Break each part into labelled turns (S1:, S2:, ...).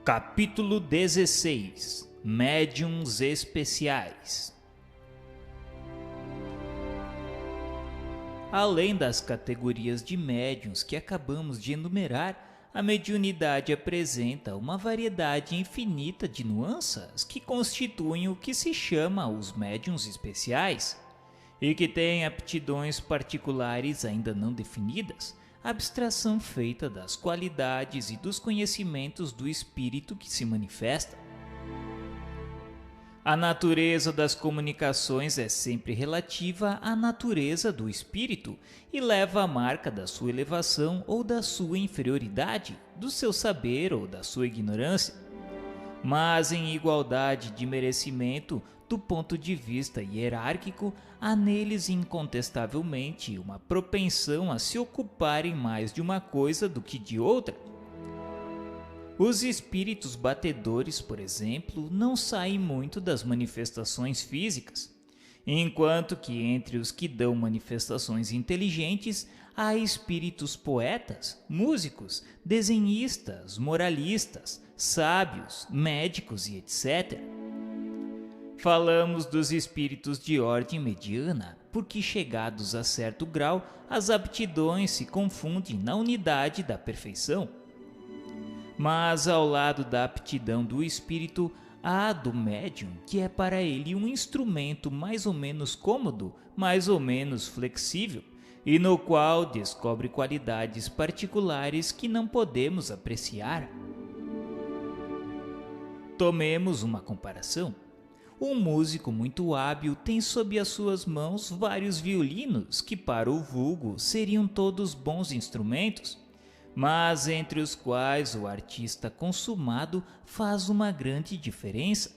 S1: Capítulo 16 – Médiuns especiais. Além das categorias de médiuns que acabamos de enumerar, a mediunidade apresenta uma variedade infinita de nuances que constituem o que se chama os médiuns especiais, e que têm aptidões particulares ainda não definidas, abstração feita das qualidades e dos conhecimentos do espírito que se manifesta. A natureza das comunicações é sempre relativa à natureza do espírito e leva a marca da sua elevação ou da sua inferioridade, do seu saber ou da sua ignorância. Mas em igualdade de merecimento, do ponto de vista hierárquico, há neles incontestavelmente uma propensão a se ocuparem mais de uma coisa do que de outra. Os espíritos batedores, por exemplo, não saem muito das manifestações físicas, enquanto que entre os que dão manifestações inteligentes há espíritos poetas, músicos, desenhistas, moralistas, sábios, médicos e etc. Falamos dos espíritos de ordem mediana, porque chegados a certo grau, as aptidões se confundem na unidade da perfeição. Mas ao lado da aptidão do espírito, há a do médium, que é para ele um instrumento mais ou menos cômodo, mais ou menos flexível, e no qual descobre qualidades particulares que não podemos apreciar. Tomemos uma comparação. Um músico muito hábil tem sob as suas mãos vários violinos que para o vulgo seriam todos bons instrumentos, mas entre os quais o artista consumado faz uma grande diferença.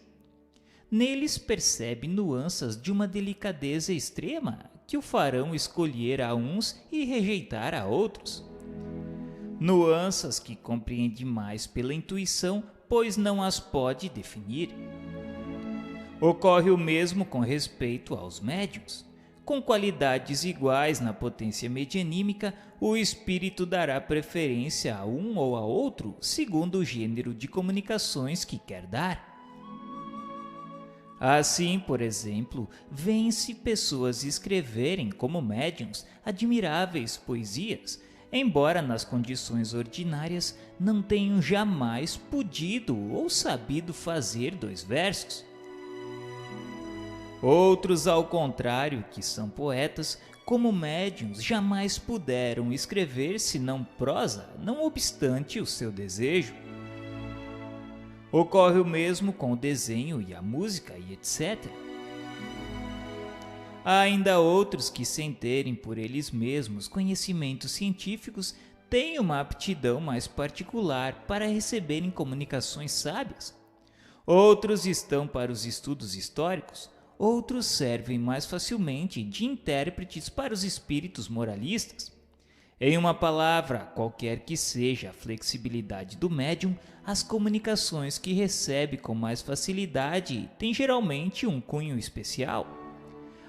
S1: Neles percebe nuances de uma delicadeza extrema que o farão escolher a uns e rejeitar a outros. Nuances que compreende mais pela intuição, pois não as pode definir. Ocorre o mesmo com respeito aos médiuns. Com qualidades iguais na potência medianímica, o espírito dará preferência a um ou a outro, segundo o gênero de comunicações que quer dar. Assim, por exemplo, vêem-se pessoas escreverem como médiuns admiráveis poesias, embora nas condições ordinárias não tenham jamais podido ou sabido fazer 2 versos. Outros, ao contrário, que são poetas, como médiuns, jamais puderam escrever senão prosa, não obstante o seu desejo. Ocorre o mesmo com o desenho e a música e etc. Há ainda outros que, sem terem por eles mesmos conhecimentos científicos, têm uma aptidão mais particular para receberem comunicações sábias. Outros estão para os estudos históricos. Outros servem mais facilmente de intérpretes para os espíritos moralistas. Em uma palavra, qualquer que seja a flexibilidade do médium, as comunicações que recebe com mais facilidade têm geralmente um cunho especial.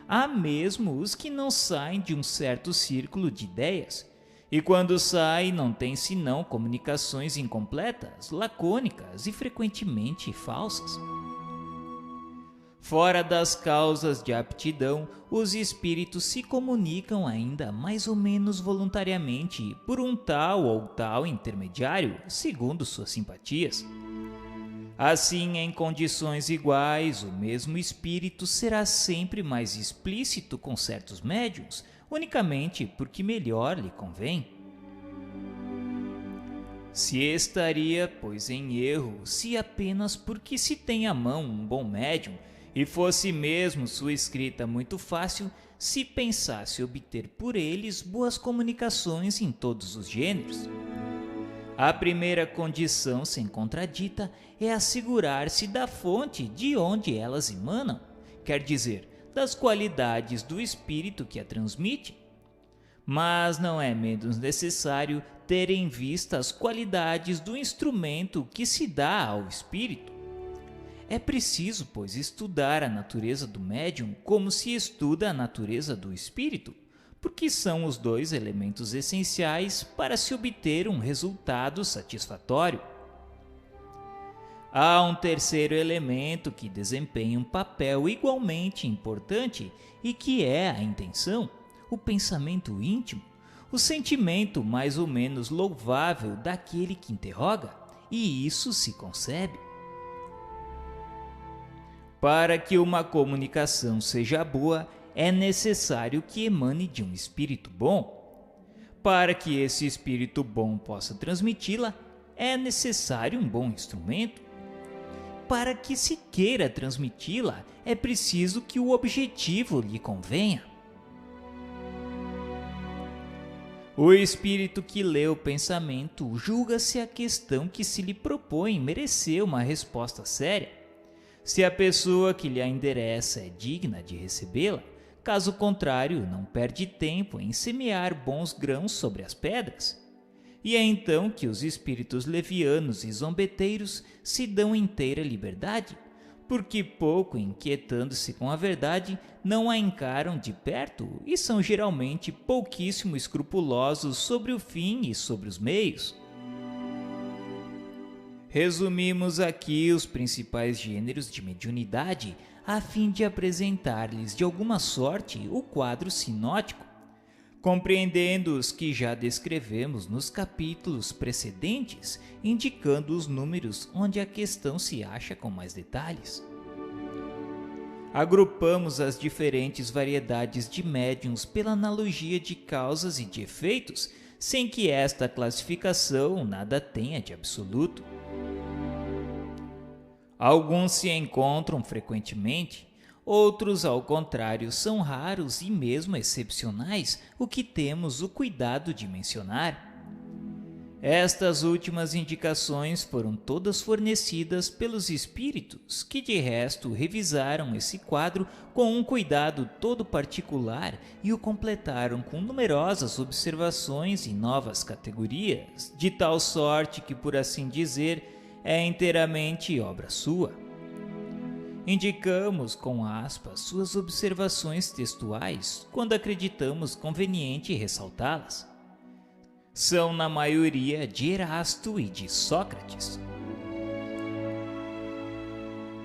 S1: Há mesmo os que não saem de um certo círculo de ideias, e quando saem não têm senão comunicações incompletas, lacônicas e frequentemente falsas. Fora das causas de aptidão, os espíritos se comunicam ainda mais ou menos voluntariamente por um tal ou tal intermediário, segundo suas simpatias. Assim, em condições iguais, o mesmo espírito será sempre mais explícito com certos médiuns, unicamente porque melhor lhe convém. Se estaria, pois, em erro, se apenas porque se tem à mão um bom médium, e fosse mesmo sua escrita muito fácil, se pensasse obter por eles boas comunicações em todos os gêneros. A primeira condição, sem contradita, é assegurar-se da fonte de onde elas emanam, quer dizer, das qualidades do espírito que a transmite. Mas não é menos necessário ter em vista as qualidades do instrumento que se dá ao espírito. É preciso, pois, estudar a natureza do médium como se estuda a natureza do espírito, porque são os 2 elementos essenciais para se obter um resultado satisfatório. Há um terceiro elemento que desempenha um papel igualmente importante e que é a intenção, o pensamento íntimo, o sentimento mais ou menos louvável daquele que interroga, e isso se concebe. Para que uma comunicação seja boa, é necessário que emane de um espírito bom. Para que esse espírito bom possa transmiti-la, é necessário um bom instrumento. Para que se queira transmiti-la, é preciso que o objetivo lhe convenha. O espírito que lê o pensamento julga se a questão que se lhe propõe mereceu uma resposta séria, se a pessoa que lhe a endereça é digna de recebê-la. Caso contrário, não perde tempo em semear bons grãos sobre as pedras. E é então que os espíritos levianos e zombeteiros se dão inteira liberdade, porque, pouco inquietando-se com a verdade, não a encaram de perto e são geralmente pouquíssimo escrupulosos sobre o fim e sobre os meios. Resumimos aqui os principais gêneros de mediunidade a fim de apresentar-lhes de alguma sorte o quadro sinótico, compreendendo os que já descrevemos nos capítulos precedentes, indicando os números onde a questão se acha com mais detalhes. Agrupamos as diferentes variedades de médiuns pela analogia de causas e de efeitos, sem que esta classificação nada tenha de absoluto. Alguns se encontram frequentemente, outros, ao contrário, são raros e mesmo excepcionais, o que temos o cuidado de mencionar. Estas últimas indicações foram todas fornecidas pelos espíritos, que de resto revisaram esse quadro com um cuidado todo particular e o completaram com numerosas observações e novas categorias, de tal sorte que, por assim dizer, é inteiramente obra sua. Indicamos com aspas suas observações textuais quando acreditamos conveniente ressaltá-las. São na maioria de Erasto e de Sócrates.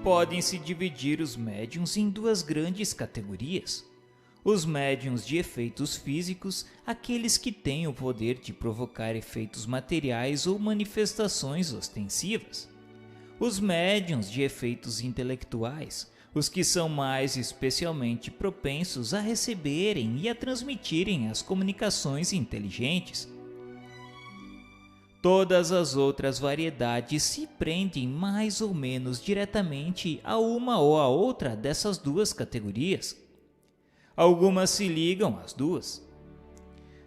S1: Podem-se dividir os médiuns em duas grandes categorias. Os médiuns de efeitos físicos, aqueles que têm o poder de provocar efeitos materiais ou manifestações ostensivas. Os médiuns de efeitos intelectuais, os que são mais especialmente propensos a receberem e a transmitirem as comunicações inteligentes. Todas as outras variedades se prendem mais ou menos diretamente a uma ou a outra dessas duas categorias. Algumas se ligam às duas.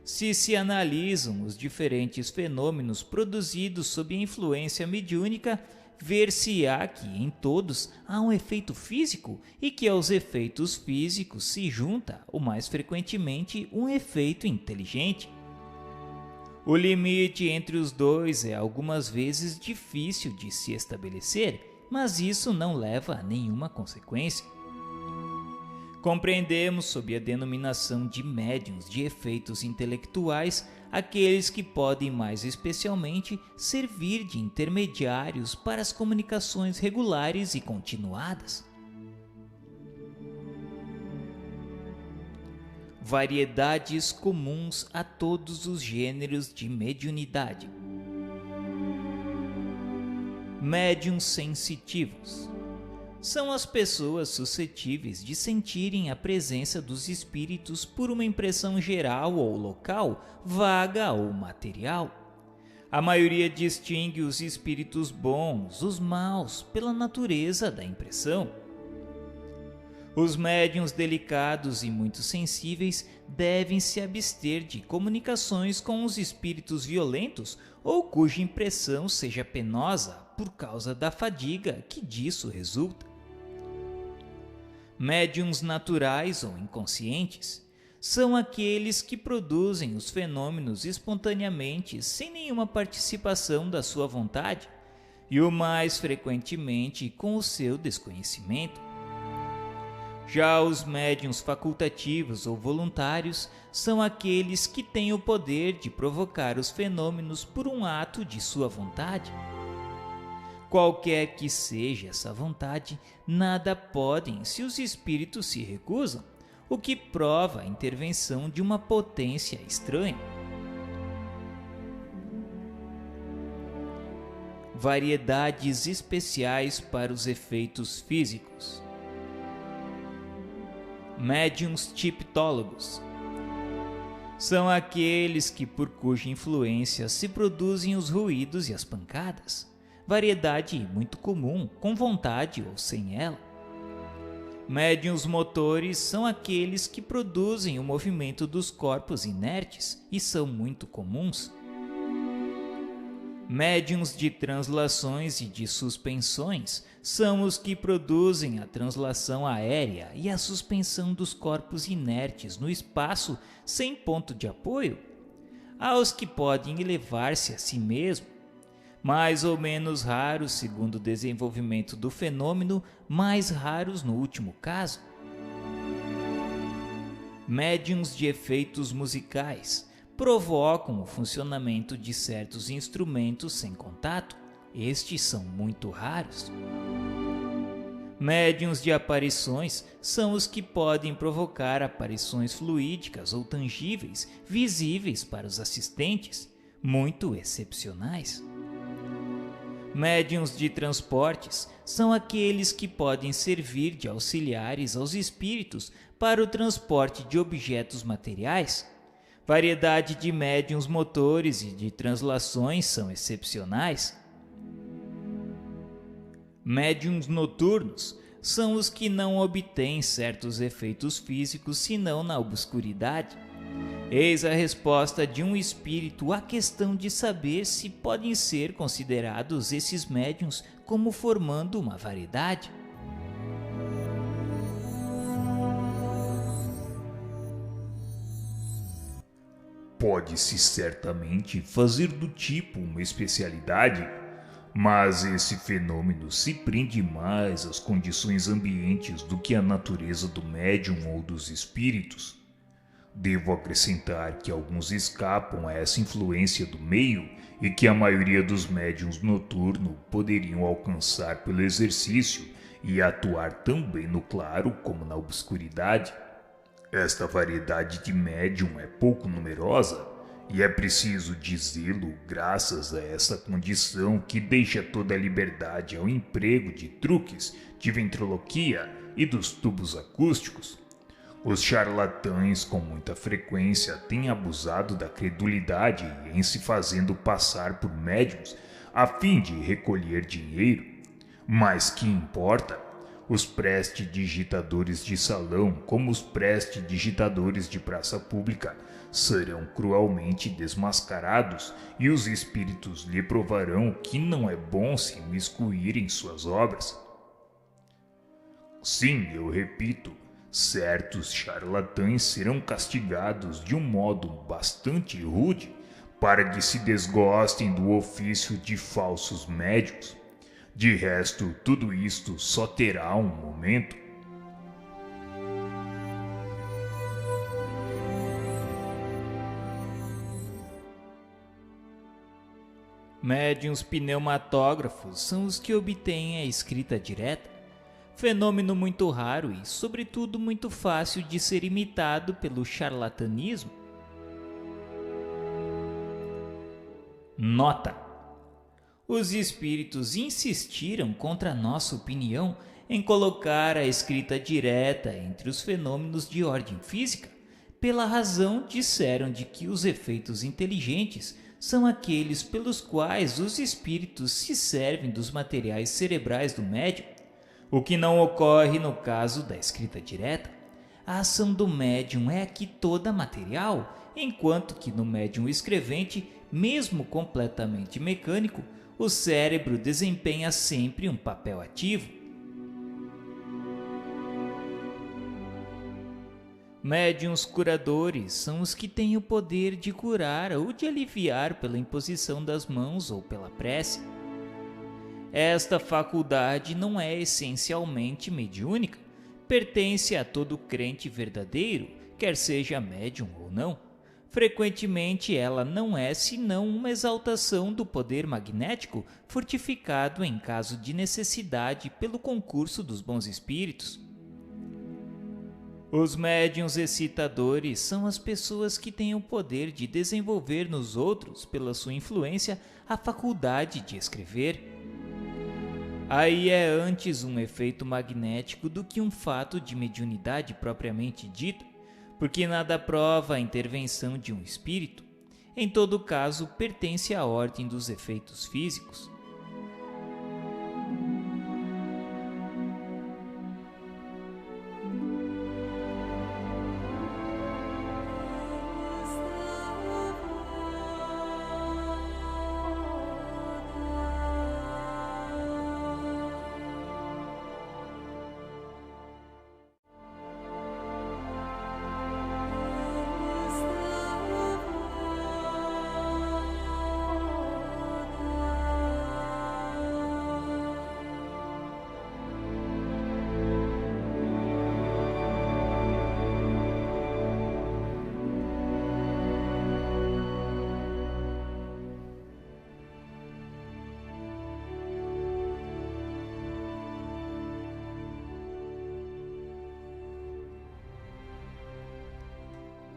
S1: Se analisam os diferentes fenômenos produzidos sob a influência mediúnica, ver-se-á que em todos há um efeito físico e que aos efeitos físicos se junta, o mais frequentemente, um efeito inteligente. O limite entre os dois é algumas vezes difícil de se estabelecer, mas isso não leva a nenhuma consequência. Compreendemos sob a denominação de médiuns de efeitos intelectuais aqueles que podem mais especialmente servir de intermediários para as comunicações regulares e continuadas. Variedades comuns a todos os gêneros de mediunidade. Médiuns sensitivos. São as pessoas suscetíveis de sentirem a presença dos espíritos por uma impressão geral ou local, vaga ou material. A maioria distingue os espíritos bons, os maus, pela natureza da impressão. Os médiuns delicados e muito sensíveis devem se abster de comunicações com os espíritos violentos ou cuja impressão seja penosa por causa da fadiga que disso resulta. Médiuns naturais ou inconscientes são aqueles que produzem os fenômenos espontaneamente sem nenhuma participação da sua vontade e o mais frequentemente com o seu desconhecimento. Já os médiuns facultativos ou voluntários são aqueles que têm o poder de provocar os fenômenos por um ato de sua vontade. Qualquer que seja essa vontade, nada podem se os espíritos se recusam, o que prova a intervenção de uma potência estranha. Variedades especiais para os efeitos físicos. Médiuns tiptólogos são aqueles que, por cuja influência se produzem os ruídos e as pancadas, variedade muito comum, com vontade ou sem ela. Médiuns motores são aqueles que produzem o movimento dos corpos inertes e são muito comuns. Médiuns de translações e de suspensões são os que produzem a translação aérea e a suspensão dos corpos inertes no espaço sem ponto de apoio. Há os que podem elevar-se a si mesmo, mais ou menos raros segundo o desenvolvimento do fenômeno, mais raros no último caso. Médiuns de efeitos musicais provocam o funcionamento de certos instrumentos sem contato. Estes são muito raros. Médiuns de aparições são os que podem provocar aparições fluídicas ou tangíveis, visíveis para os assistentes, muito excepcionais. Médiuns de transportes são aqueles que podem servir de auxiliares aos espíritos para o transporte de objetos materiais. Variedade de médiuns motores e de translações são excepcionais. Médiuns noturnos são os que não obtêm certos efeitos físicos senão na obscuridade. Eis a resposta de um espírito à questão de saber se podem ser considerados esses médiuns como formando uma variedade.
S2: Pode-se certamente fazer do tipo uma especialidade, mas esse fenômeno se prende mais às condições ambientes do que à natureza do médium ou dos espíritos. Devo acrescentar que alguns escapam a essa influência do meio e que a maioria dos médiuns noturnos poderiam alcançar pelo exercício e atuar tão bem no claro como na obscuridade. Esta variedade de médium é pouco numerosa e é preciso dizê-lo graças a essa condição que deixa toda a liberdade ao emprego de truques de ventriloquia e dos tubos acústicos. Os charlatães com muita frequência têm abusado da credulidade em se fazendo passar por médiuns a fim de recolher dinheiro. Mas que importa? Os prestidigitadores de salão, como os prestidigitadores de praça pública, serão cruelmente desmascarados e os espíritos lhe provarão que não é bom se imiscuir em suas obras. Sim, eu repito, certos charlatães serão castigados de um modo bastante rude para que se desgostem do ofício de falsos médiuns. De resto, tudo isto só terá um momento.
S1: Médiuns pneumatógrafos são os que obtêm a escrita direta, fenômeno muito raro e, sobretudo, muito fácil de ser imitado pelo charlatanismo. Nota: os espíritos insistiram contra nossa opinião em colocar a escrita direta entre os fenômenos de ordem física, pela razão, disseram, de que os efeitos inteligentes são aqueles pelos quais os espíritos se servem dos materiais cerebrais do médium, o que não ocorre no caso da escrita direta. A ação do médium é aqui toda material, enquanto que no médium escrevente, mesmo completamente mecânico, o cérebro desempenha sempre um papel ativo. Médiuns curadores são os que têm o poder de curar ou de aliviar pela imposição das mãos ou pela prece. Esta faculdade não é essencialmente mediúnica, pertence a todo crente verdadeiro, quer seja médium ou não. Frequentemente, ela não é senão uma exaltação do poder magnético fortificado em caso de necessidade pelo concurso dos bons espíritos. Os médiuns excitadores são as pessoas que têm o poder de desenvolver nos outros, pela sua influência, a faculdade de escrever. Aí é antes um efeito magnético do que um fato de mediunidade propriamente dito, porque nada prova a intervenção de um espírito. Em todo caso, pertence à ordem dos efeitos físicos.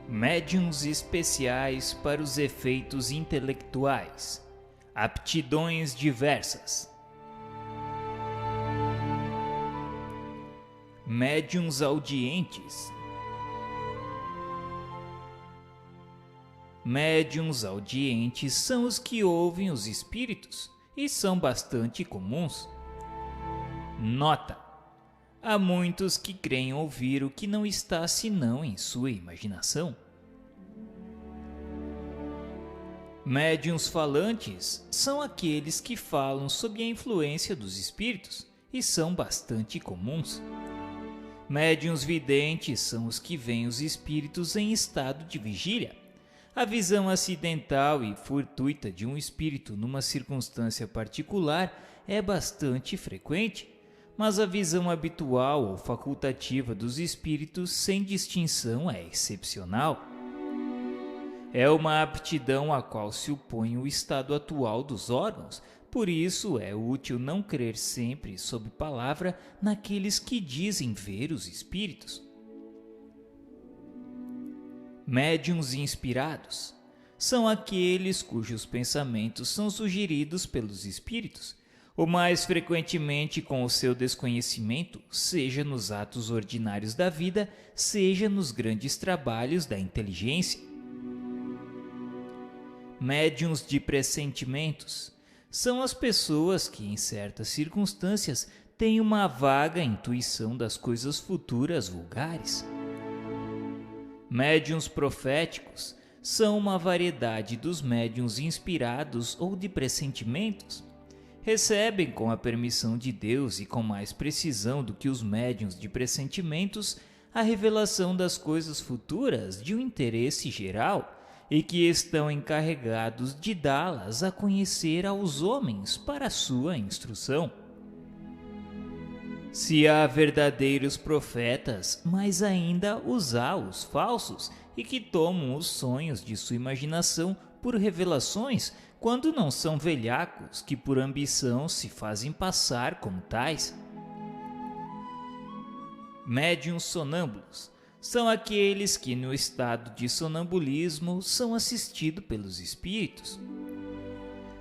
S1: Médiuns especiais para os efeitos intelectuais. Aptidões diversas. Médiuns audientes. Médiuns audientes são os que ouvem os espíritos e são bastante comuns. Nota: há muitos que creem ouvir o que não está senão em sua imaginação. Médiuns falantes são aqueles que falam sob a influência dos espíritos e são bastante comuns. Médiuns videntes são os que veem os espíritos em estado de vigília. A visão acidental e fortuita de um espírito numa circunstância particular é bastante frequente, mas a visão habitual ou facultativa dos espíritos sem distinção é excepcional. É uma aptidão à qual se opõe o estado atual dos órgãos, por isso é útil não crer sempre sob palavra naqueles que dizem ver os espíritos. Médiuns inspirados são aqueles cujos pensamentos são sugeridos pelos espíritos, o mais frequentemente com o seu desconhecimento, seja nos atos ordinários da vida, seja nos grandes trabalhos da inteligência. Médiuns de pressentimentos são as pessoas que, em certas circunstâncias, têm uma vaga intuição das coisas futuras vulgares. Médiuns proféticos são uma variedade dos médiuns inspirados ou de pressentimentos. Recebem com a permissão de Deus e com mais precisão do que os médiuns de pressentimentos a revelação das coisas futuras de um interesse geral e que estão encarregados de dá-las a conhecer aos homens para sua instrução. Se há verdadeiros profetas, mais ainda os há os falsos, e que tomam os sonhos de sua imaginação por revelações, quando não são velhacos que por ambição se fazem passar como tais. Médiuns sonâmbulos são aqueles que no estado de sonambulismo são assistidos pelos espíritos.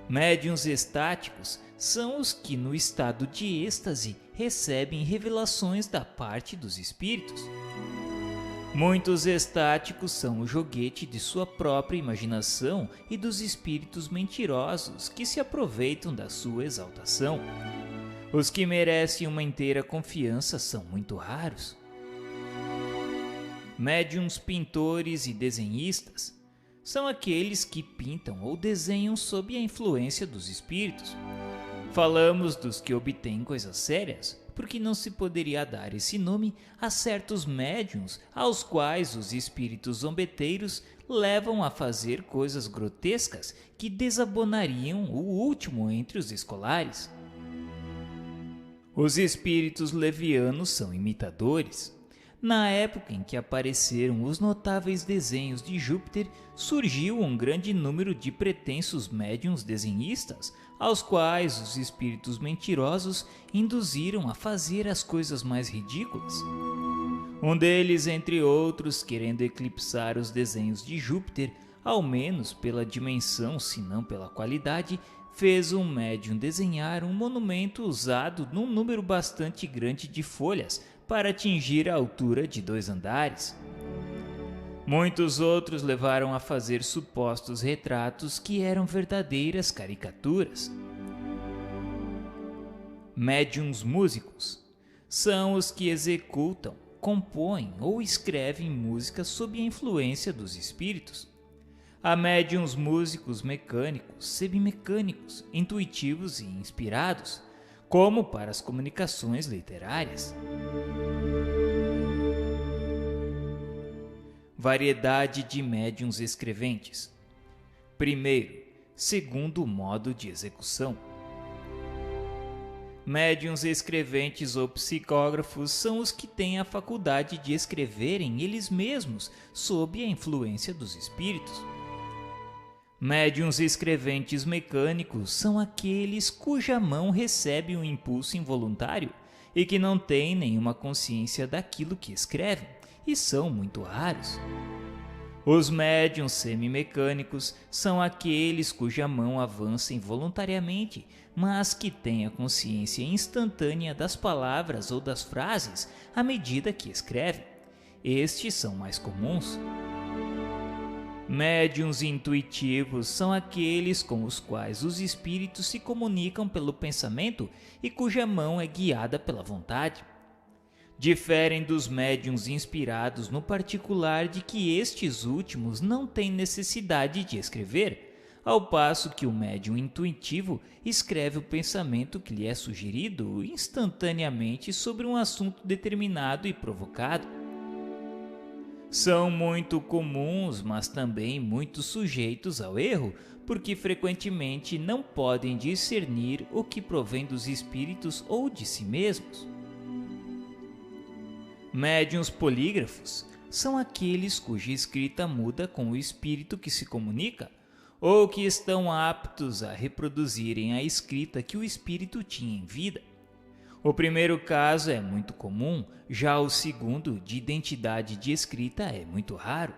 S1: Médiuns estáticos são os que no estado de êxtase recebem revelações da parte dos espíritos. Muitos estáticos são o joguete de sua própria imaginação e dos espíritos mentirosos que se aproveitam da sua exaltação. Os que merecem uma inteira confiança são muito raros. Médiuns pintores e desenhistas são aqueles que pintam ou desenham sob a influência dos espíritos. Falamos dos que obtêm coisas sérias, porque não se poderia dar esse nome a certos médiuns aos quais os espíritos zombeteiros levam a fazer coisas grotescas que desabonariam o último entre os escolares. Os espíritos levianos são imitadores. Na época em que apareceram os notáveis desenhos de Júpiter, surgiu um grande número de pretensos médiuns desenhistas, aos quais os espíritos mentirosos induziram a fazer as coisas mais ridículas. Um deles, entre outros, querendo eclipsar os desenhos de Júpiter, ao menos pela dimensão, se não pela qualidade, fez um médium desenhar um monumento usado num número bastante grande de folhas para atingir a altura de 2 andares. Muitos outros levaram a fazer supostos retratos que eram verdadeiras caricaturas. Médiuns músicos são os que executam, compõem ou escrevem músicas sob a influência dos espíritos. Há médiuns músicos mecânicos, semimecânicos, intuitivos e inspirados, como para as comunicações literárias. Variedade de médiuns escreventes. Primeiro, segundo modo de execução. Médiuns escreventes ou psicógrafos são os que têm a faculdade de escreverem eles mesmos sob a influência dos espíritos. Médiuns escreventes mecânicos são aqueles cuja mão recebe um impulso involuntário e que não têm nenhuma consciência daquilo que escrevem, e são muito raros. Os médiuns semimecânicos são aqueles cuja mão avança involuntariamente, mas que têm a consciência instantânea das palavras ou das frases à medida que escrevem. Estes são mais comuns. Médiuns intuitivos são aqueles com os quais os espíritos se comunicam pelo pensamento e cuja mão é guiada pela vontade. Diferem dos médiuns inspirados no particular de que estes últimos não têm necessidade de escrever, ao passo que o médium intuitivo escreve o pensamento que lhe é sugerido instantaneamente sobre um assunto determinado e provocado. São muito comuns, mas também muito sujeitos ao erro, porque frequentemente não podem discernir o que provém dos espíritos ou de si mesmos. Médiuns polígrafos são aqueles cuja escrita muda com o espírito que se comunica, ou que estão aptos a reproduzirem a escrita que o espírito tinha em vida. O primeiro caso é muito comum, já o segundo, de identidade de escrita, é muito raro.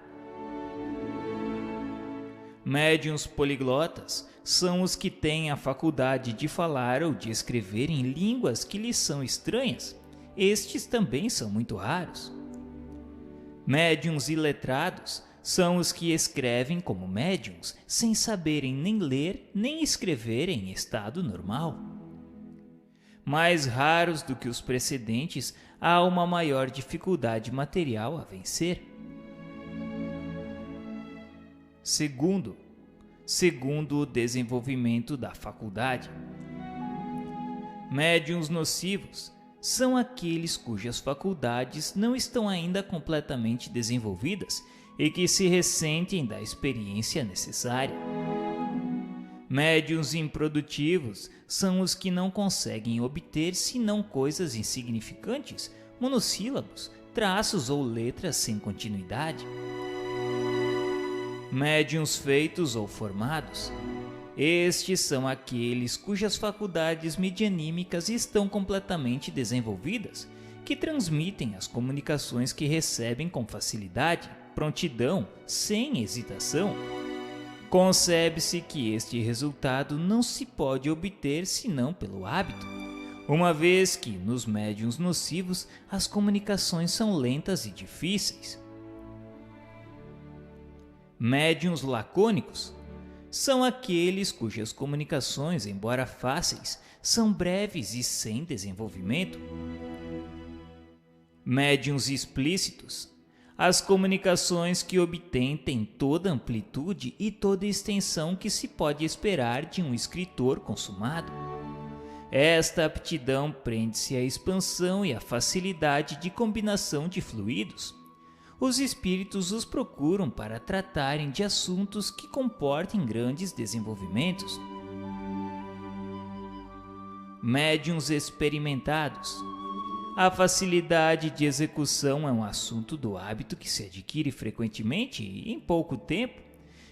S1: Médiuns poliglotas são os que têm a faculdade de falar ou de escrever em línguas que lhes são estranhas. Estes também são muito raros. Médiuns iletrados são os que escrevem como médiuns, sem saberem nem ler nem escrever em estado normal. Mais raros do que os precedentes, há uma maior dificuldade material a vencer. Segundo o desenvolvimento da faculdade. Médiuns nocivos são aqueles cujas faculdades não estão ainda completamente desenvolvidas e que se ressentem da experiência necessária. Médiuns improdutivos são os que não conseguem obter senão coisas insignificantes, monossílabos, traços ou letras sem continuidade. Médiuns feitos ou formados. Estes são aqueles cujas faculdades medianímicas estão completamente desenvolvidas, que transmitem as comunicações que recebem com facilidade, prontidão, sem hesitação. Concebe-se que este resultado não se pode obter senão pelo hábito, uma vez que, nos médiuns nocivos, as comunicações são lentas e difíceis. Médiuns lacônicos são aqueles cujas comunicações, embora fáceis, são breves e sem desenvolvimento. Médiuns explícitos. As comunicações que obtêm têm toda a amplitude e toda a extensão que se pode esperar de um escritor consumado. Esta aptidão prende-se à expansão e à facilidade de combinação de fluidos. Os espíritos os procuram para tratarem de assuntos que comportem grandes desenvolvimentos. Médiuns experimentados. A facilidade de execução é um assunto do hábito que se adquire frequentemente e em pouco tempo,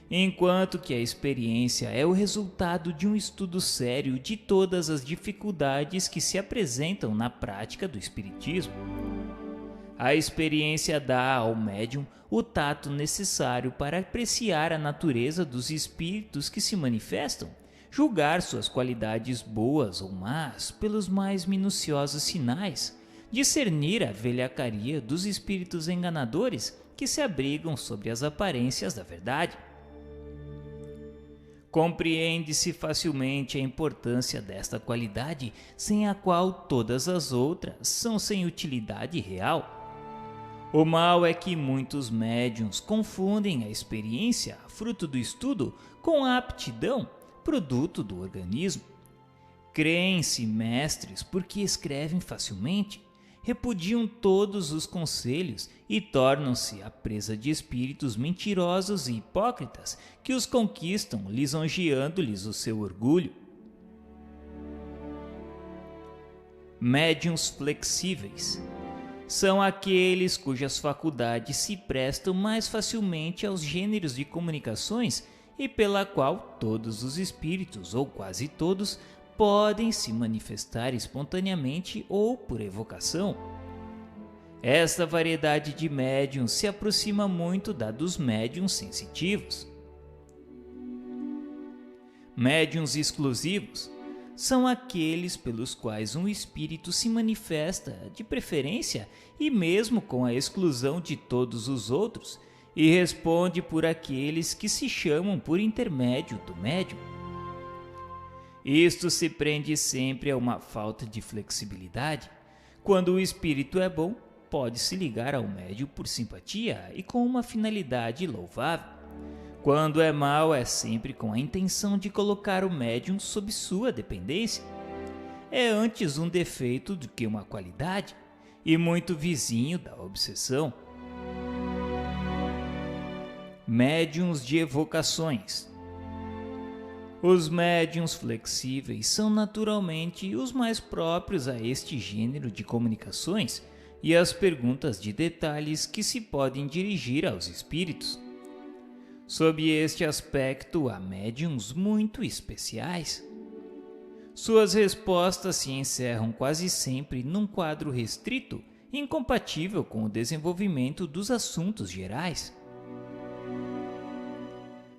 S1: enquanto que a experiência é o resultado de um estudo sério de todas as dificuldades que se apresentam na prática do espiritismo. A experiência dá ao médium o tato necessário para apreciar a natureza dos espíritos que se manifestam, julgar suas qualidades boas ou más pelos mais minuciosos sinais, discernir a velhacaria dos espíritos enganadores que se abrigam sobre as aparências da verdade. Compreende-se facilmente a importância desta qualidade, sem a qual todas as outras são sem utilidade real. O mal é que muitos médiuns confundem a experiência, fruto do estudo, com a aptidão, produto do organismo. Creem-se mestres porque escrevem facilmente, repudiam todos os conselhos e tornam-se a presa de espíritos mentirosos e hipócritas que os conquistam, lisonjeando-lhes o seu orgulho. Médiuns flexíveis são aqueles cujas faculdades se prestam mais facilmente aos gêneros de comunicações e pela qual todos os espíritos, ou quase todos, podem se manifestar espontaneamente ou por evocação. Esta variedade de médiuns se aproxima muito da dos médiuns sensitivos. Médiuns exclusivos são aqueles pelos quais um espírito se manifesta, de preferência e mesmo com a exclusão de todos os outros, e responde por aqueles que se chamam por intermédio do médium. Isto se prende sempre a uma falta de flexibilidade. Quando o espírito é bom, pode-se ligar ao médium por simpatia e com uma finalidade louvável. Quando é mau, é sempre com a intenção de colocar o médium sob sua dependência. É antes um defeito do que uma qualidade, e muito vizinho da obsessão. Médiuns de evocações. Os médiuns flexíveis são naturalmente os mais próprios a este gênero de comunicações e as perguntas de detalhes que se podem dirigir aos espíritos. Sob este aspecto, há médiuns muito especiais. Suas respostas se encerram quase sempre num quadro restrito, incompatível com o desenvolvimento dos assuntos gerais.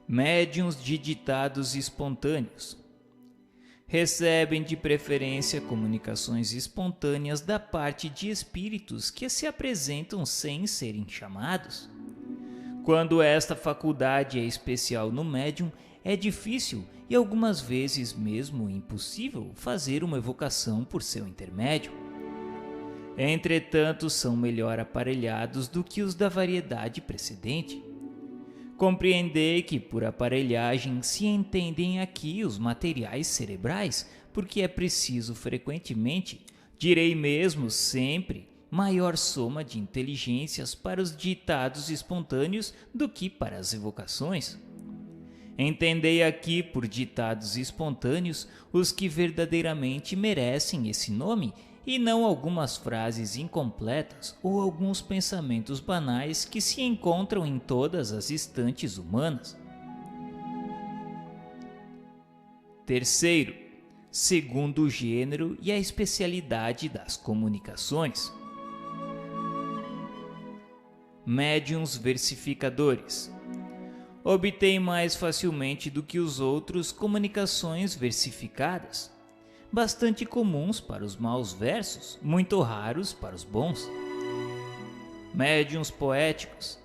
S1: Médiuns de ditados espontâneos. Recebem de preferência comunicações espontâneas da parte de espíritos que se apresentam sem serem chamados. Quando esta faculdade é especial no médium, é difícil e algumas vezes mesmo impossível fazer uma evocação por seu intermédio. Entretanto, são melhor aparelhados do que os da variedade precedente. Compreendei que por aparelhagem se entendem aqui os materiais cerebrais, porque é preciso frequentemente, direi mesmo sempre, maior soma de inteligências para os ditados espontâneos do que para as evocações. Entendei aqui por ditados espontâneos os que verdadeiramente merecem esse nome e não algumas frases incompletas ou alguns pensamentos banais que se encontram em todas as estantes humanas. Terceiro, segundo o gênero e a especialidade das comunicações. Médiuns versificadores. Obtém mais facilmente do que os outros comunicações versificadas, bastante comuns para os maus versos, muito raros para os bons. Médiuns poéticos.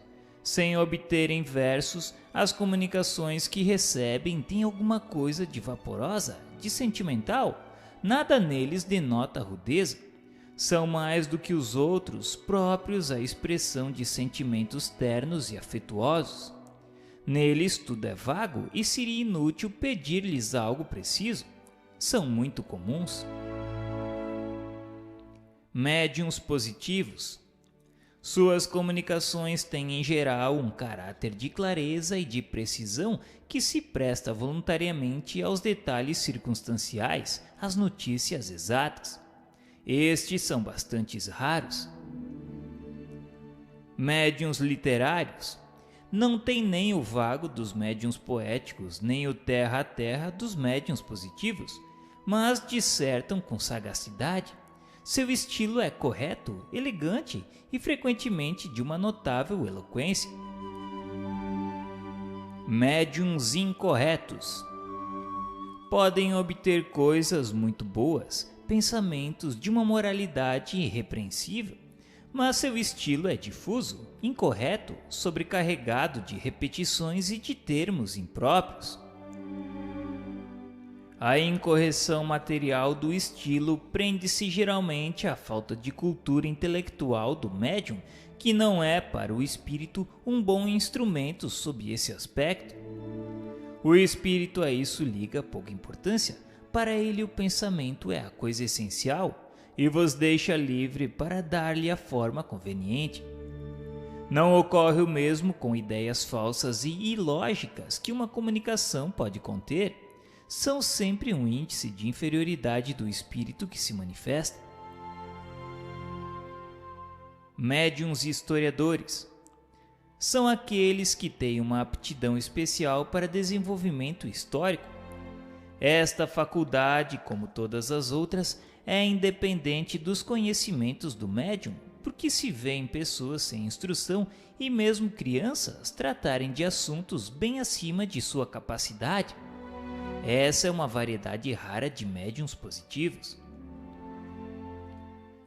S1: Sem obterem versos, as comunicações que recebem têm alguma coisa de vaporosa, de sentimental, nada neles denota rudeza. São mais do que os outros próprios à expressão de sentimentos ternos e afetuosos. Neles tudo é vago e seria inútil pedir-lhes algo preciso. São muito comuns. Médiuns positivos. Suas comunicações têm em geral um caráter de clareza e de precisão que se presta voluntariamente aos detalhes circunstanciais, às notícias exatas. Estes são bastante raros. Médiuns literários não têm nem o vago dos médiuns poéticos, nem o terra a terra dos médiuns positivos, mas dissertam com sagacidade. Seu estilo é correto, elegante e frequentemente de uma notável eloquência. Médiuns incorretos podem obter coisas muito boas, pensamentos de uma moralidade irrepreensível, mas seu estilo é difuso, incorreto, sobrecarregado de repetições e de termos impróprios. A incorreção material do estilo prende-se geralmente à falta de cultura intelectual do médium, que não é para o espírito um bom instrumento sob esse aspecto. O espírito a isso liga pouca importância. Para ele o pensamento é a coisa essencial e vos deixa livre para dar-lhe a forma conveniente. Não ocorre o mesmo com ideias falsas e ilógicas que uma comunicação pode conter. São sempre um índice de inferioridade do espírito que se manifesta. Médiuns historiadores são aqueles que têm uma aptidão especial para desenvolvimento histórico. Esta faculdade, como todas as outras, é independente dos conhecimentos do médium, porque se vê em pessoas sem instrução e mesmo crianças tratarem de assuntos bem acima de sua capacidade. Essa é uma variedade rara de médiuns positivos.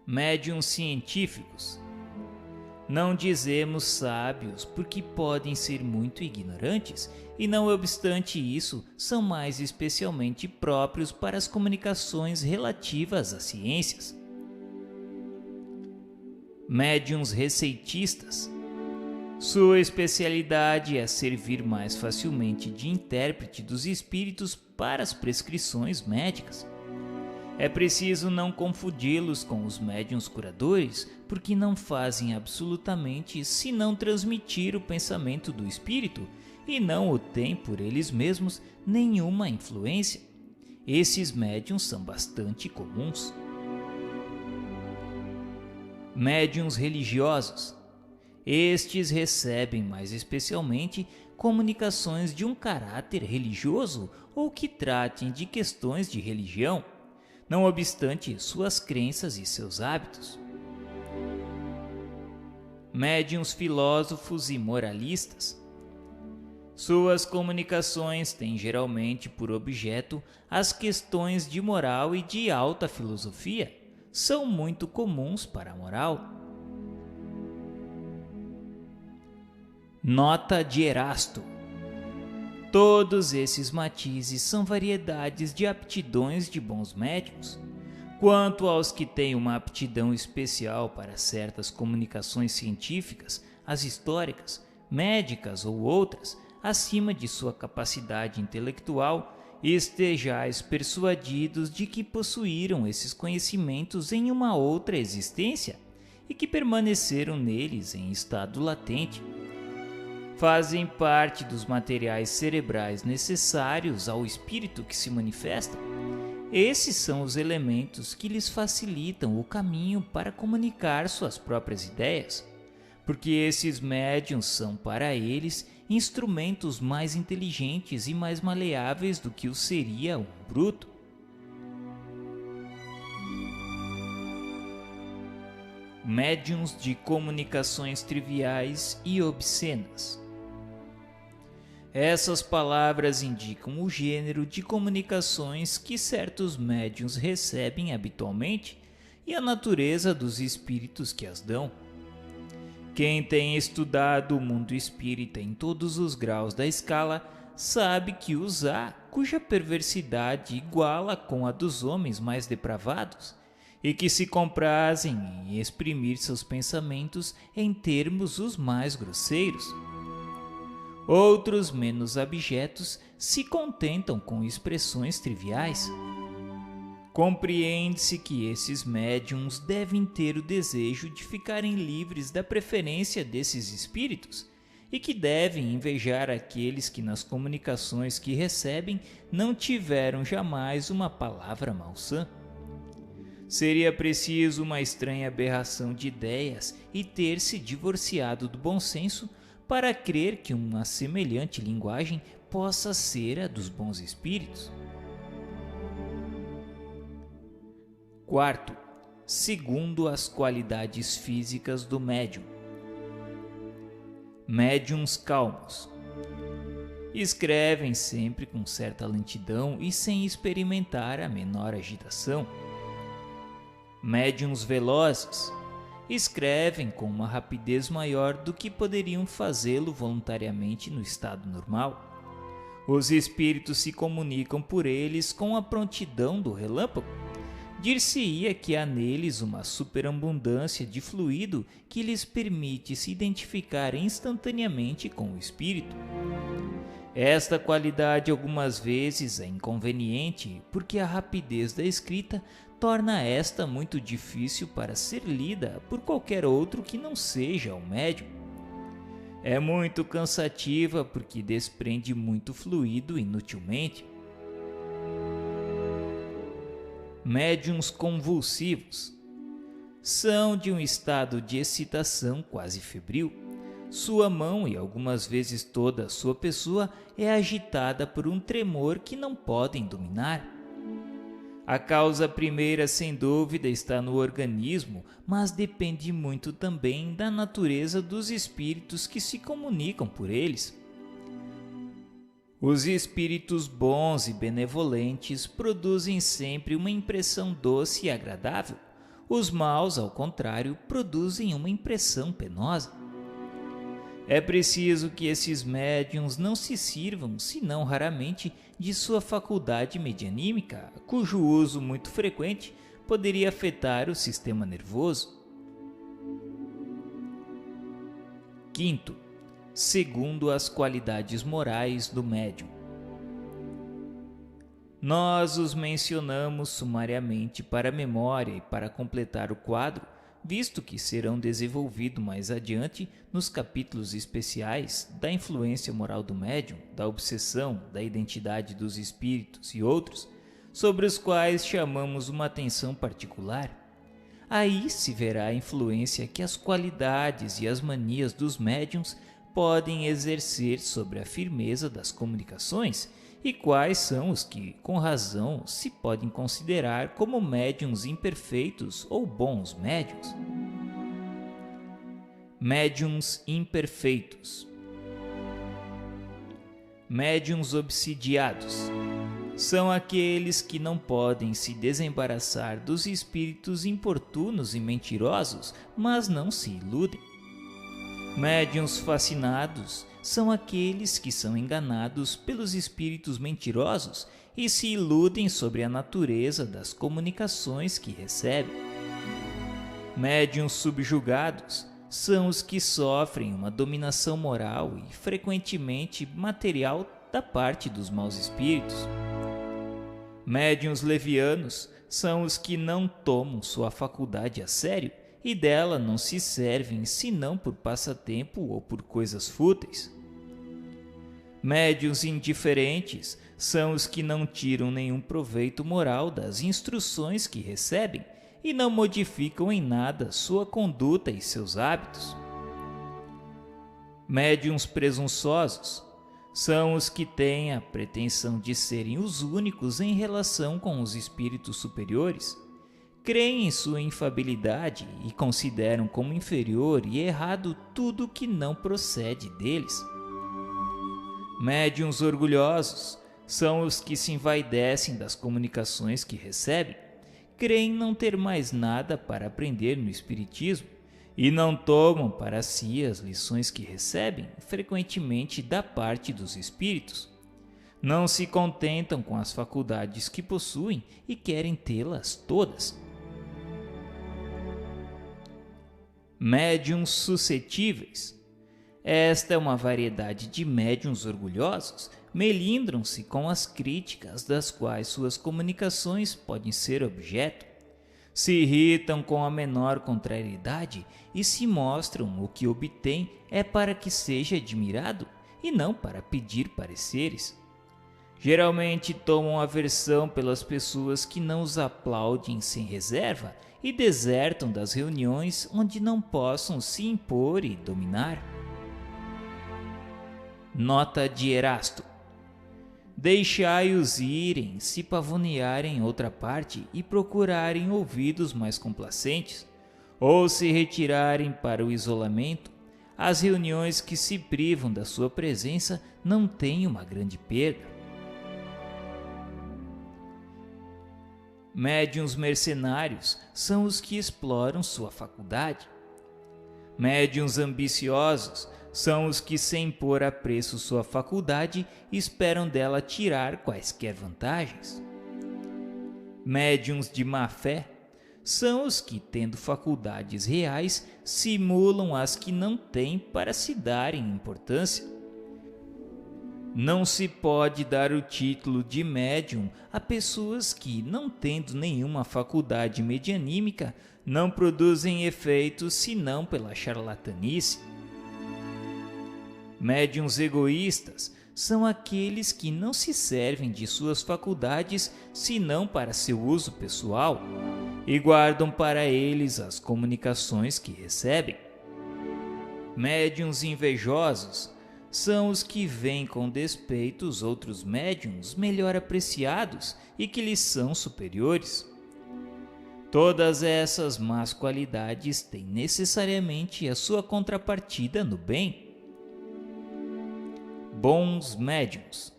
S1: Médiuns científicos. Não dizemos sábios porque podem ser muito ignorantes e, não obstante isso, são mais especialmente próprios para as comunicações relativas às ciências. Médiuns receitistas. Sua especialidade é servir mais facilmente de intérprete dos espíritos para as prescrições médicas. É preciso não confundi-los com os médiuns curadores, porque não fazem absolutamente senão transmitir o pensamento do espírito e não o têm por eles mesmos nenhuma influência. Esses médiuns são bastante comuns. Médiuns religiosos. Estes recebem mais especialmente comunicações de um caráter religioso ou que tratem de questões de religião, não obstante suas crenças e seus hábitos. Médiuns filósofos e moralistas. Suas comunicações têm geralmente por objeto as questões de moral e de alta filosofia. São muito comuns para a moral. Nota de Erasto. Todos esses matizes são variedades de aptidões de bons médiuns. Quanto aos que têm uma aptidão especial para certas comunicações científicas, as históricas, médicas ou outras, acima de sua capacidade intelectual, estejais persuadidos de que possuíram esses conhecimentos em uma outra existência e que permaneceram neles em estado latente. Fazem parte dos materiais cerebrais necessários ao espírito que se manifesta. Esses são os elementos que lhes facilitam o caminho para comunicar suas próprias ideias, porque esses médiuns são para eles instrumentos mais inteligentes e mais maleáveis do que o seria um bruto. Médiuns de comunicações triviais e obscenas. Essas palavras indicam o gênero de comunicações que certos médiuns recebem habitualmente e a natureza dos espíritos que as dão. Quem tem estudado o mundo espírita em todos os graus da escala sabe que os há cuja perversidade iguala com a dos homens mais depravados e que se comprazem em exprimir seus pensamentos em termos os mais grosseiros. Outros, menos abjetos, se contentam com expressões triviais. Compreende-se que esses médiuns devem ter o desejo de ficarem livres da preferência desses espíritos e que devem invejar aqueles que nas comunicações que recebem não tiveram jamais uma palavra malsã. Seria preciso uma estranha aberração de ideias e ter se divorciado do bom senso para crer que uma semelhante linguagem possa ser a dos bons espíritos. Quarto, segundo as qualidades físicas do médium. Médiuns calmos. Escrevem sempre com certa lentidão e sem experimentar a menor agitação. Médiuns velozes. Escrevem com uma rapidez maior do que poderiam fazê-lo voluntariamente no estado normal. Os espíritos se comunicam por eles com a prontidão do relâmpago. Dir-se-ia que há neles uma superabundância de fluido que lhes permite se identificar instantaneamente com o espírito. Esta qualidade algumas vezes é inconveniente, porque a rapidez da escrita torna esta muito difícil para ser lida por qualquer outro que não seja o médium. É muito cansativa porque desprende muito fluido inutilmente. Médiuns convulsivos. São de um estado de excitação quase febril. Sua mão e algumas vezes toda a sua pessoa é agitada por um tremor que não podem dominar. A causa primeira, sem dúvida, está no organismo, mas depende muito também da natureza dos espíritos que se comunicam por eles. Os espíritos bons e benevolentes produzem sempre uma impressão doce e agradável. Os maus, ao contrário, produzem uma impressão penosa. É preciso que esses médiuns não se sirvam, senão raramente, de sua faculdade medianímica, cujo uso muito frequente poderia afetar o sistema nervoso. Quinto, segundo as qualidades morais do médium. Nós os mencionamos sumariamente para a memória e para completar o quadro, visto que serão desenvolvidos mais adiante nos capítulos especiais da influência moral do médium, da obsessão, da identidade dos espíritos e outros, sobre os quais chamamos uma atenção particular. Aí se verá a influência que as qualidades e as manias dos médiuns podem exercer sobre a firmeza das comunicações e quais são os que, com razão, se podem considerar como médiuns imperfeitos ou bons médiuns. Médiuns imperfeitos. Médiuns obsidiados. São aqueles que não podem se desembaraçar dos espíritos importunos e mentirosos, mas não se iludem. Médiuns fascinados são aqueles que são enganados pelos espíritos mentirosos e se iludem sobre a natureza das comunicações que recebem. Médiuns subjugados são os que sofrem uma dominação moral e frequentemente material da parte dos maus espíritos. Médiuns levianos são os que não tomam sua faculdade a sério e dela não se servem senão por passatempo ou por coisas fúteis. Médiuns indiferentes são os que não tiram nenhum proveito moral das instruções que recebem e não modificam em nada sua conduta e seus hábitos. Médiuns presunçosos são os que têm a pretensão de serem os únicos em relação com os espíritos superiores, creem em sua infabilidade e consideram como inferior e errado tudo que não procede deles. Médiuns orgulhosos são os que se envaidecem das comunicações que recebem, creem não ter mais nada para aprender no espiritismo e não tomam para si as lições que recebem frequentemente da parte dos espíritos. Não se contentam com as faculdades que possuem e querem tê-las todas. Médiuns suscetíveis. Esta é uma variedade de médiuns orgulhosos, melindram-se com as críticas das quais suas comunicações podem ser objeto, se irritam com a menor contrariedade e se mostram o que obtém é para que seja admirado e não para pedir pareceres. Geralmente tomam aversão pelas pessoas que não os aplaudem sem reserva e desertam das reuniões onde não possam se impor e dominar. Nota de Erasto: deixai-os irem se pavonearem em outra parte e procurarem ouvidos mais complacentes, ou se retirarem para o isolamento. As reuniões que se privam da sua presença não têm uma grande perda. Médiuns mercenários são os que exploram sua faculdade. Médiuns ambiciosos são os que, sem pôr a preço sua faculdade, esperam dela tirar quaisquer vantagens. Médiuns de má fé são os que, tendo faculdades reais, simulam as que não têm para se darem importância. Não se pode dar o título de médium a pessoas que, não tendo nenhuma faculdade medianímica, não produzem efeitos senão pela charlatanice. Médiuns egoístas são aqueles que não se servem de suas faculdades senão para seu uso pessoal e guardam para eles as comunicações que recebem. Médiuns invejosos são os que veem com despeito os outros médiuns melhor apreciados e que lhes são superiores. Todas essas más qualidades têm necessariamente a sua contrapartida no bem. Bons médiuns.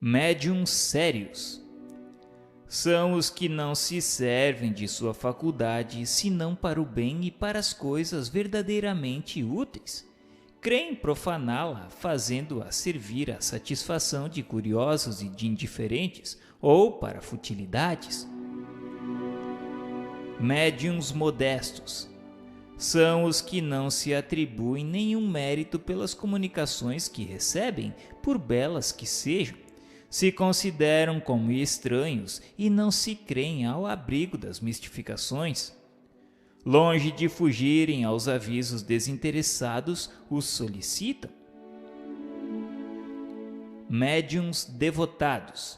S1: Médiuns sérios são os que não se servem de sua faculdade senão para o bem e para as coisas verdadeiramente úteis. Creem profaná-la, fazendo-a servir à satisfação de curiosos e de indiferentes, ou para futilidades. Médiuns modestos são os que não se atribuem nenhum mérito pelas comunicações que recebem, por belas que sejam. Se consideram como estranhos e não se creem ao abrigo das mistificações. Longe de fugirem aos avisos desinteressados, os solicitam. Médiuns devotados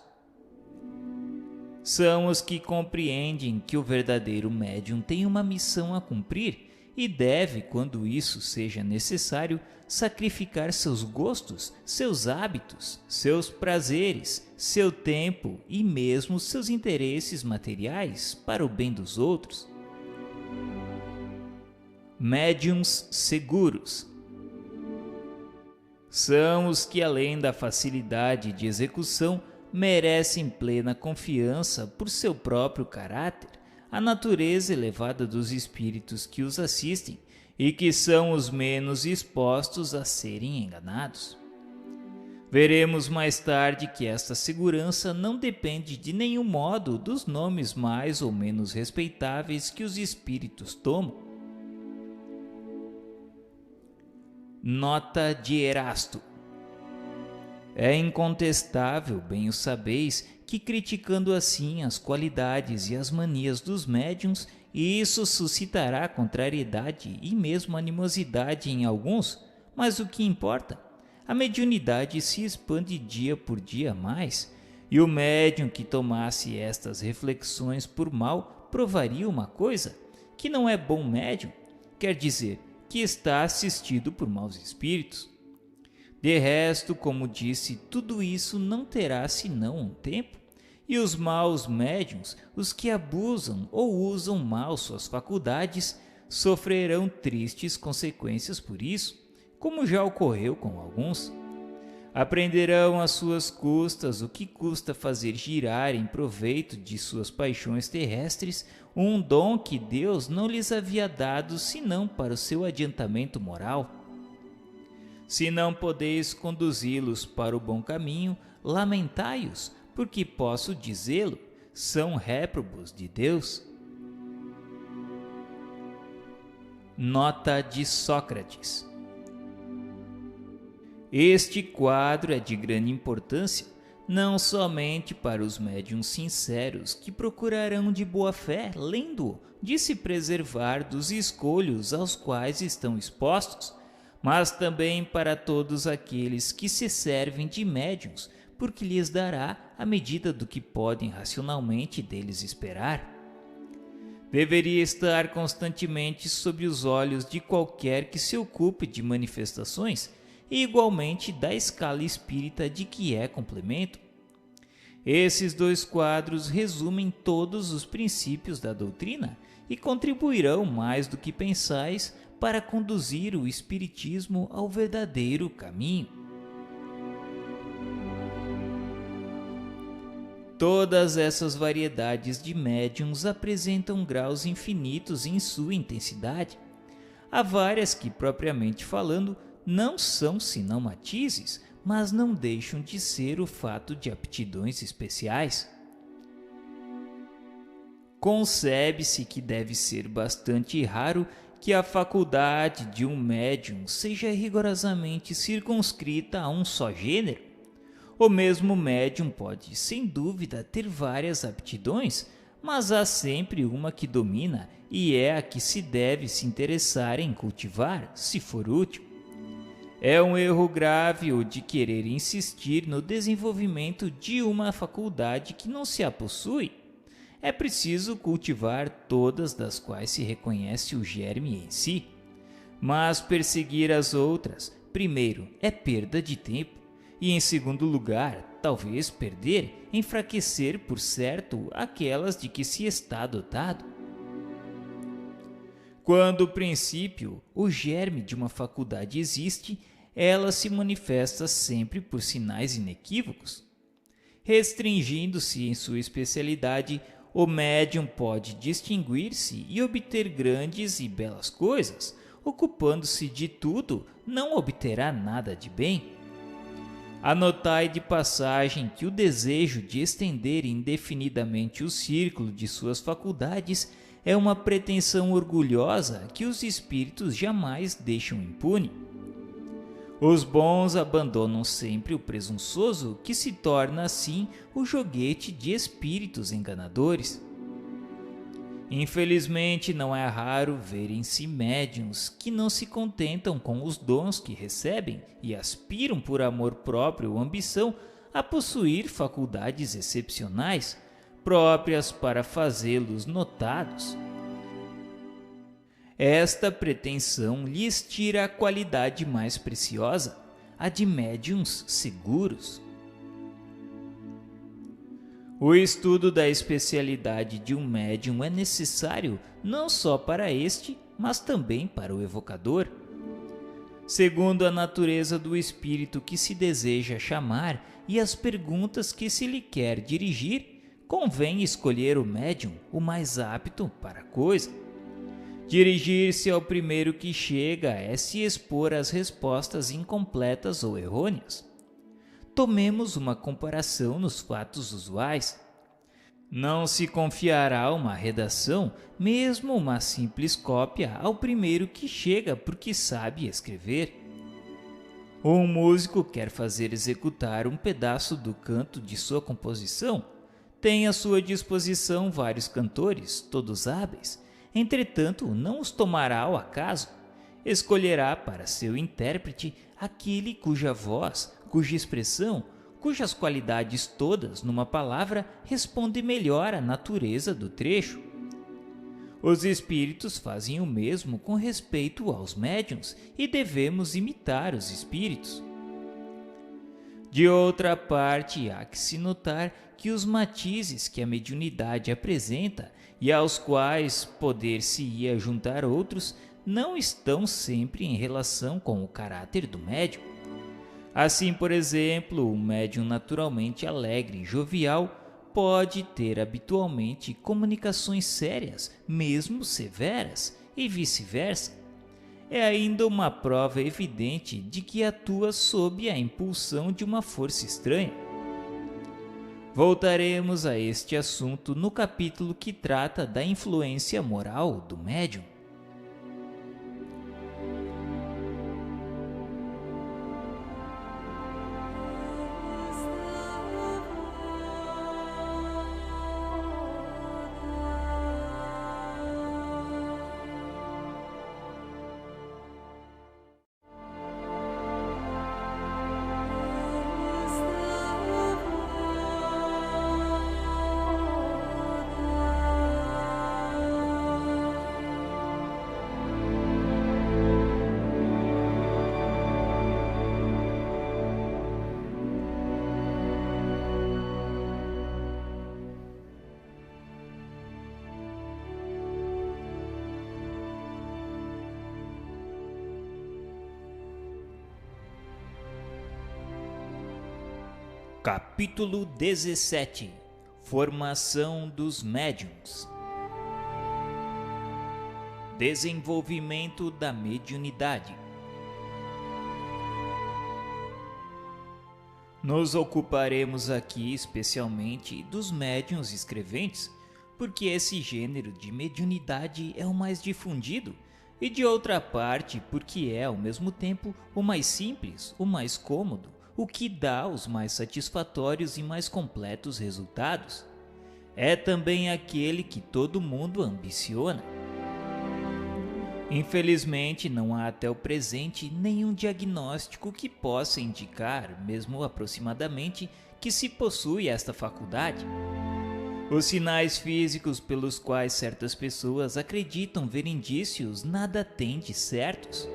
S1: são os que compreendem que o verdadeiro médium tem uma missão a cumprir e deve, quando isso seja necessário, sacrificar seus gostos, seus hábitos, seus prazeres, seu tempo e mesmo seus interesses materiais para o bem dos outros. Médiuns seguros são os que, além da facilidade de execução, merecem plena confiança por seu próprio caráter, a natureza elevada dos espíritos que os assistem e que são os menos expostos a serem enganados. Veremos mais tarde que esta segurança não depende de nenhum modo dos nomes mais ou menos respeitáveis que os espíritos tomam. Nota de Erasto: é incontestável, bem o sabeis, que criticando assim as qualidades e as manias dos médiuns, isso suscitará contrariedade e mesmo animosidade em alguns, mas o que importa? A mediunidade se expande dia por dia mais, e o médium que tomasse estas reflexões por mal provaria uma coisa, que não é bom médium, quer dizer, que está assistido por maus espíritos. De resto, como disse, tudo isso não terá senão um tempo, e os maus médiuns, os que abusam ou usam mal suas faculdades, sofrerão tristes consequências por isso, como já ocorreu com alguns. Aprenderão às suas custas o que custa fazer girar em proveito de suas paixões terrestres um dom que Deus não lhes havia dado senão para o seu adiantamento moral. Se não podeis conduzi-los para o bom caminho, lamentai-os, porque posso dizê-lo, são réprobos de Deus. Nota de Sócrates: este quadro é de grande importância, não somente para os médiuns sinceros que procurarão de boa fé, lendo-o, de se preservar dos escolhos aos quais estão expostos, mas também para todos aqueles que se servem de médiuns, porque lhes dará a medida do que podem racionalmente deles esperar. Deveria estar constantemente sob os olhos de qualquer que se ocupe de manifestações e igualmente da escala espírita de que é complemento. Esses dois quadros resumem todos os princípios da doutrina e contribuirão mais do que pensais para conduzir o espiritismo ao verdadeiro caminho. Todas essas variedades de médiums apresentam graus infinitos em sua intensidade. Há várias que, propriamente falando, não são senão matizes, mas não deixam de ser o fato de aptidões especiais. Concebe-se que deve ser bastante raro que a faculdade de um médium seja rigorosamente circunscrita a um só gênero. O mesmo médium pode, sem dúvida, ter várias aptidões, mas há sempre uma que domina e é a que se deve se interessar em cultivar, se for útil. É um erro grave o de querer insistir no desenvolvimento de uma faculdade que não se a possui. É preciso cultivar todas das quais se reconhece o germe em si. Mas perseguir as outras, primeiro, é perda de tempo. E em segundo lugar, talvez perder, enfraquecer por certo aquelas de que se está dotado. Quando o princípio, o germe de uma faculdade existe, ela se manifesta sempre por sinais inequívocos. Restringindo-se em sua especialidade, o médium pode distinguir-se e obter grandes e belas coisas. Ocupando-se de tudo, não obterá nada de bem. Anotai de passagem que o desejo de estender indefinidamente o círculo de suas faculdades é uma pretensão orgulhosa que os espíritos jamais deixam impune. Os bons abandonam sempre o presunçoso, que se torna assim o joguete de espíritos enganadores. Infelizmente, não é raro verem-se médiuns que não se contentam com os dons que recebem e aspiram por amor próprio ou ambição a possuir faculdades excepcionais, próprias para fazê-los notados. Esta pretensão lhes tira a qualidade mais preciosa, a de médiuns seguros. O estudo da especialidade de um médium é necessário não só para este, mas também para o evocador. Segundo a natureza do espírito que se deseja chamar e as perguntas que se lhe quer dirigir, convém escolher o médium o mais apto para a coisa. Dirigir-se ao primeiro que chega é se expor às respostas incompletas ou errôneas. Tomemos uma comparação nos fatos usuais. Não se confiará uma redação, mesmo uma simples cópia, ao primeiro que chega porque sabe escrever. Um músico quer fazer executar um pedaço do canto de sua composição. Tem à sua disposição vários cantores, todos hábeis. Entretanto, não os tomará ao acaso. Escolherá para seu intérprete aquele cuja voz, cuja expressão, cujas qualidades todas, numa palavra, responde melhor à natureza do trecho. Os espíritos fazem o mesmo com respeito aos médiuns e devemos imitar os espíritos. De outra parte, há que se notar que os matizes que a mediunidade apresenta e aos quais poder-se-ia juntar outros não estão sempre em relação com o caráter do médium. Assim, por exemplo, um médium naturalmente alegre e jovial pode ter habitualmente comunicações sérias, mesmo severas, e vice-versa. É ainda uma prova evidente de que atua sob a impulsão de uma força estranha. Voltaremos a este assunto no capítulo que trata da influência moral do médium. Capítulo 17 – Formação dos médiuns. Desenvolvimento da mediunidade. Nos ocuparemos aqui especialmente dos médiuns escreventes, porque esse gênero de mediunidade é o mais difundido, e de outra parte porque é ao mesmo tempo o mais simples, o mais cômodo, o que dá os mais satisfatórios e mais completos resultados. É também aquele que todo mundo ambiciona. Infelizmente, não há até o presente nenhum diagnóstico que possa indicar, mesmo aproximadamente, que se possui esta faculdade. Os sinais físicos pelos quais certas pessoas acreditam ver indícios nada têm de certos.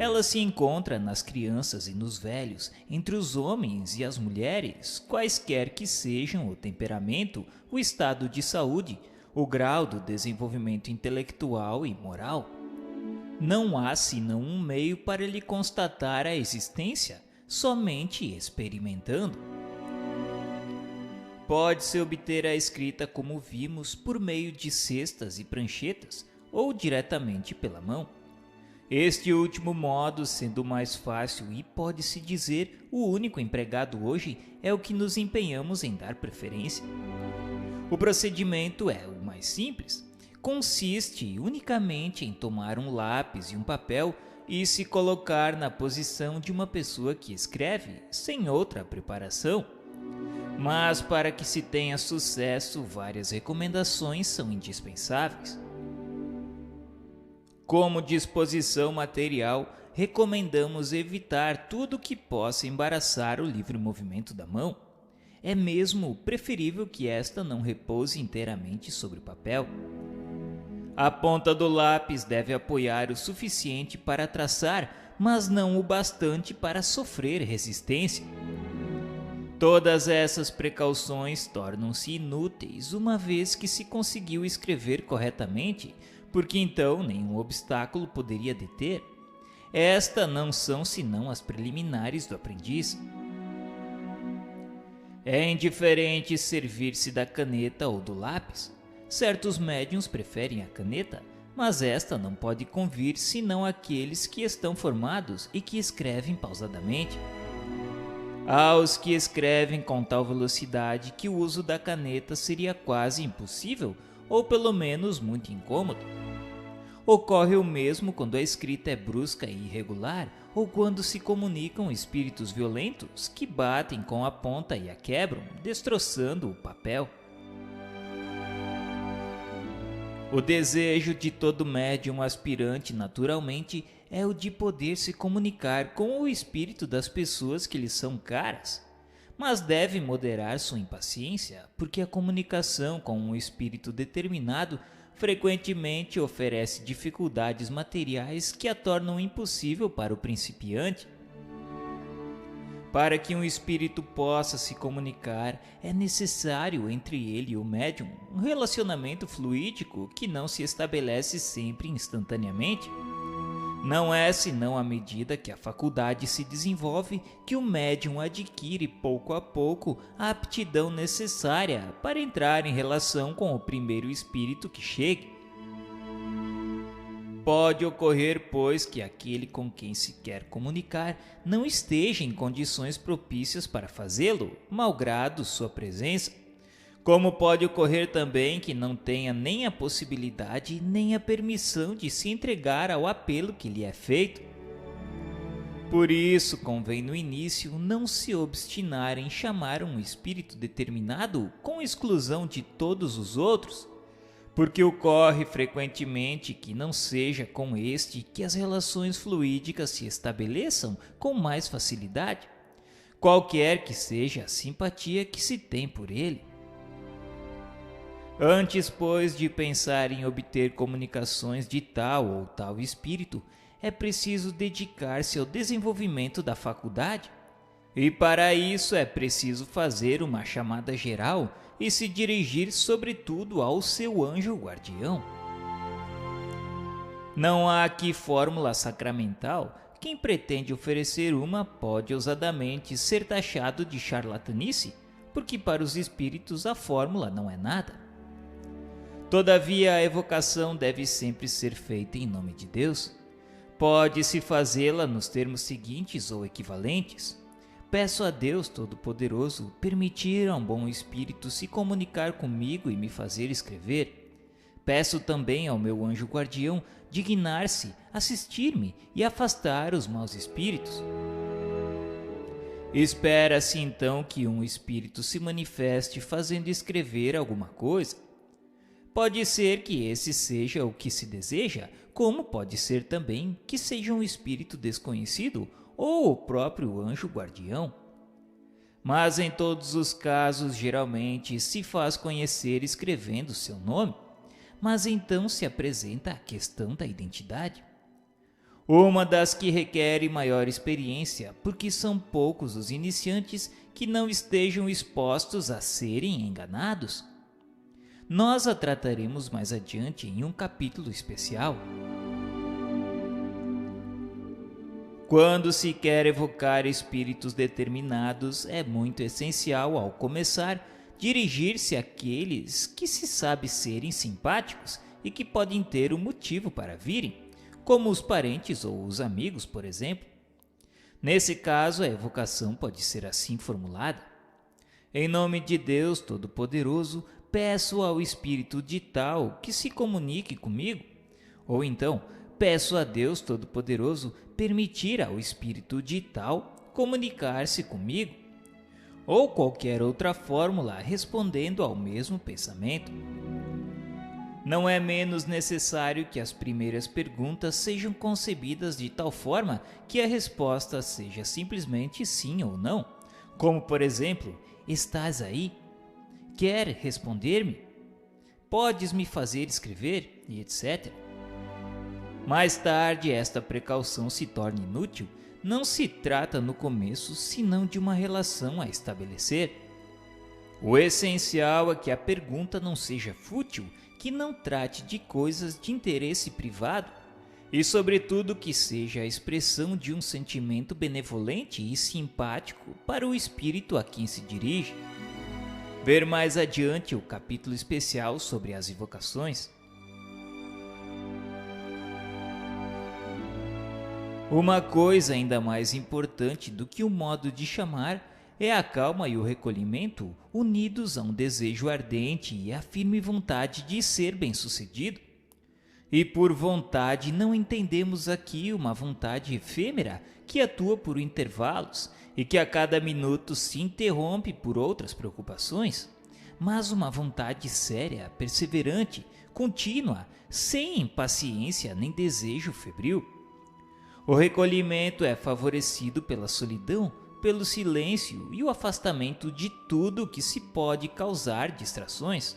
S1: Ela se encontra nas crianças e nos velhos, entre os homens e as mulheres, quaisquer que sejam o temperamento, o estado de saúde, o grau do desenvolvimento intelectual e moral. Não há senão um meio para lhe constatar a existência, somente experimentando. Pode-se obter a escrita, como vimos, por meio de cestas e pranchetas, ou diretamente pela mão. Este último modo, sendo mais fácil e, pode-se dizer, o único empregado hoje, é o que nos empenhamos em dar preferência. O procedimento é o mais simples. Consiste unicamente em tomar um lápis e um papel e se colocar na posição de uma pessoa que escreve, sem outra preparação. Mas para que se tenha sucesso, várias recomendações são indispensáveis. Como disposição material, recomendamos evitar tudo que possa embaraçar o livre movimento da mão. É mesmo preferível que esta não repouse inteiramente sobre o papel. A ponta do lápis deve apoiar o suficiente para traçar, mas não o bastante para sofrer resistência. Todas essas precauções tornam-se inúteis uma vez que se conseguiu escrever corretamente, porque então nenhum obstáculo poderia deter. Estas não são senão as preliminares do aprendiz. É indiferente servir-se da caneta ou do lápis. Certos médiuns preferem a caneta, mas esta não pode convir senão àqueles que estão formados e que escrevem pausadamente. Há os que escrevem com tal velocidade que o uso da caneta seria quase impossível, ou pelo menos muito incômodo. Ocorre o mesmo quando a escrita é brusca e irregular, ou quando se comunicam espíritos violentos que batem com a ponta e a quebram, destroçando o papel. O desejo de todo médium aspirante, naturalmente, é o de poder se comunicar com o espírito das pessoas que lhe são caras. Mas deve moderar sua impaciência, porque a comunicação com um espírito determinado frequentemente oferece dificuldades materiais que a tornam impossível para o principiante. Para que um espírito possa se comunicar, é necessário entre ele e o médium um relacionamento fluídico que não se estabelece sempre instantaneamente. Não é senão à medida que a faculdade se desenvolve que o médium adquire pouco a pouco a aptidão necessária para entrar em relação com o primeiro espírito que chegue. Pode ocorrer, pois, que aquele com quem se quer comunicar não esteja em condições propícias para fazê-lo, malgrado sua presença. Como pode ocorrer também que não tenha nem a possibilidade nem a permissão de se entregar ao apelo que lhe é feito. Por isso, convém no início não se obstinar em chamar um espírito determinado com exclusão de todos os outros, porque ocorre frequentemente que não seja com este que as relações fluídicas se estabeleçam com mais facilidade, qualquer que seja a simpatia que se tem por ele. Antes, pois, de pensar em obter comunicações de tal ou tal espírito, é preciso dedicar-se ao desenvolvimento da faculdade. E para isso é preciso fazer uma chamada geral e se dirigir sobretudo ao seu anjo guardião. Não há aqui fórmula sacramental quem pretende oferecer uma pode ousadamente ser taxado de charlatanice, porque para os espíritos a fórmula não é nada. Todavia, a evocação deve sempre ser feita em nome de Deus. Pode-se fazê-la nos termos seguintes ou equivalentes. Peço a Deus Todo-Poderoso permitir a um bom espírito se comunicar comigo e me fazer escrever. Peço também ao meu anjo guardião dignar-se, assistir-me e afastar os maus espíritos. Espera-se então que um espírito se manifeste fazendo escrever alguma coisa. Pode ser que esse seja o que se deseja, como pode ser também que seja um espírito desconhecido ou o próprio anjo guardião. Mas em todos os casos, geralmente se faz conhecer escrevendo seu nome, mas então se apresenta a questão da identidade. Uma das que requer maior experiência, porque são poucos os iniciantes que não estejam expostos a serem enganados. Nós a trataremos mais adiante em um capítulo especial. Quando se quer evocar espíritos determinados, é muito essencial, ao começar, dirigir-se àqueles que se sabe serem simpáticos e que podem ter um motivo para virem, como os parentes ou os amigos, por exemplo. Nesse caso, a evocação pode ser assim formulada: em nome de Deus Todo-Poderoso, peço ao espírito de tal que se comunique comigo. Ou então, peço a Deus Todo-Poderoso permitir ao espírito de tal comunicar-se comigo. Ou qualquer outra fórmula respondendo ao mesmo pensamento. Não é menos necessário que as primeiras perguntas sejam concebidas de tal forma que a resposta seja simplesmente sim ou não, como por exemplo: estás aí? Quer responder-me? Podes me fazer escrever? E etc. Mais tarde, esta precaução se torna inútil. Não se trata no começo senão de uma relação a estabelecer. O essencial é que a pergunta não seja fútil, que não trate de coisas de interesse privado e, sobretudo, que seja a expressão de um sentimento benevolente e simpático para o espírito a quem se dirige. Ver mais adiante o capítulo especial sobre as invocações. Uma coisa ainda mais importante do que o modo de chamar é a calma e o recolhimento, unidos a um desejo ardente e a firme vontade de ser bem-sucedido. E por vontade não entendemos aqui uma vontade efêmera que atua por intervalos e que a cada minuto se interrompe por outras preocupações, mas uma vontade séria, perseverante, contínua, sem impaciência nem desejo febril. O recolhimento é favorecido pela solidão, pelo silêncio e o afastamento de tudo que se pode causar distrações.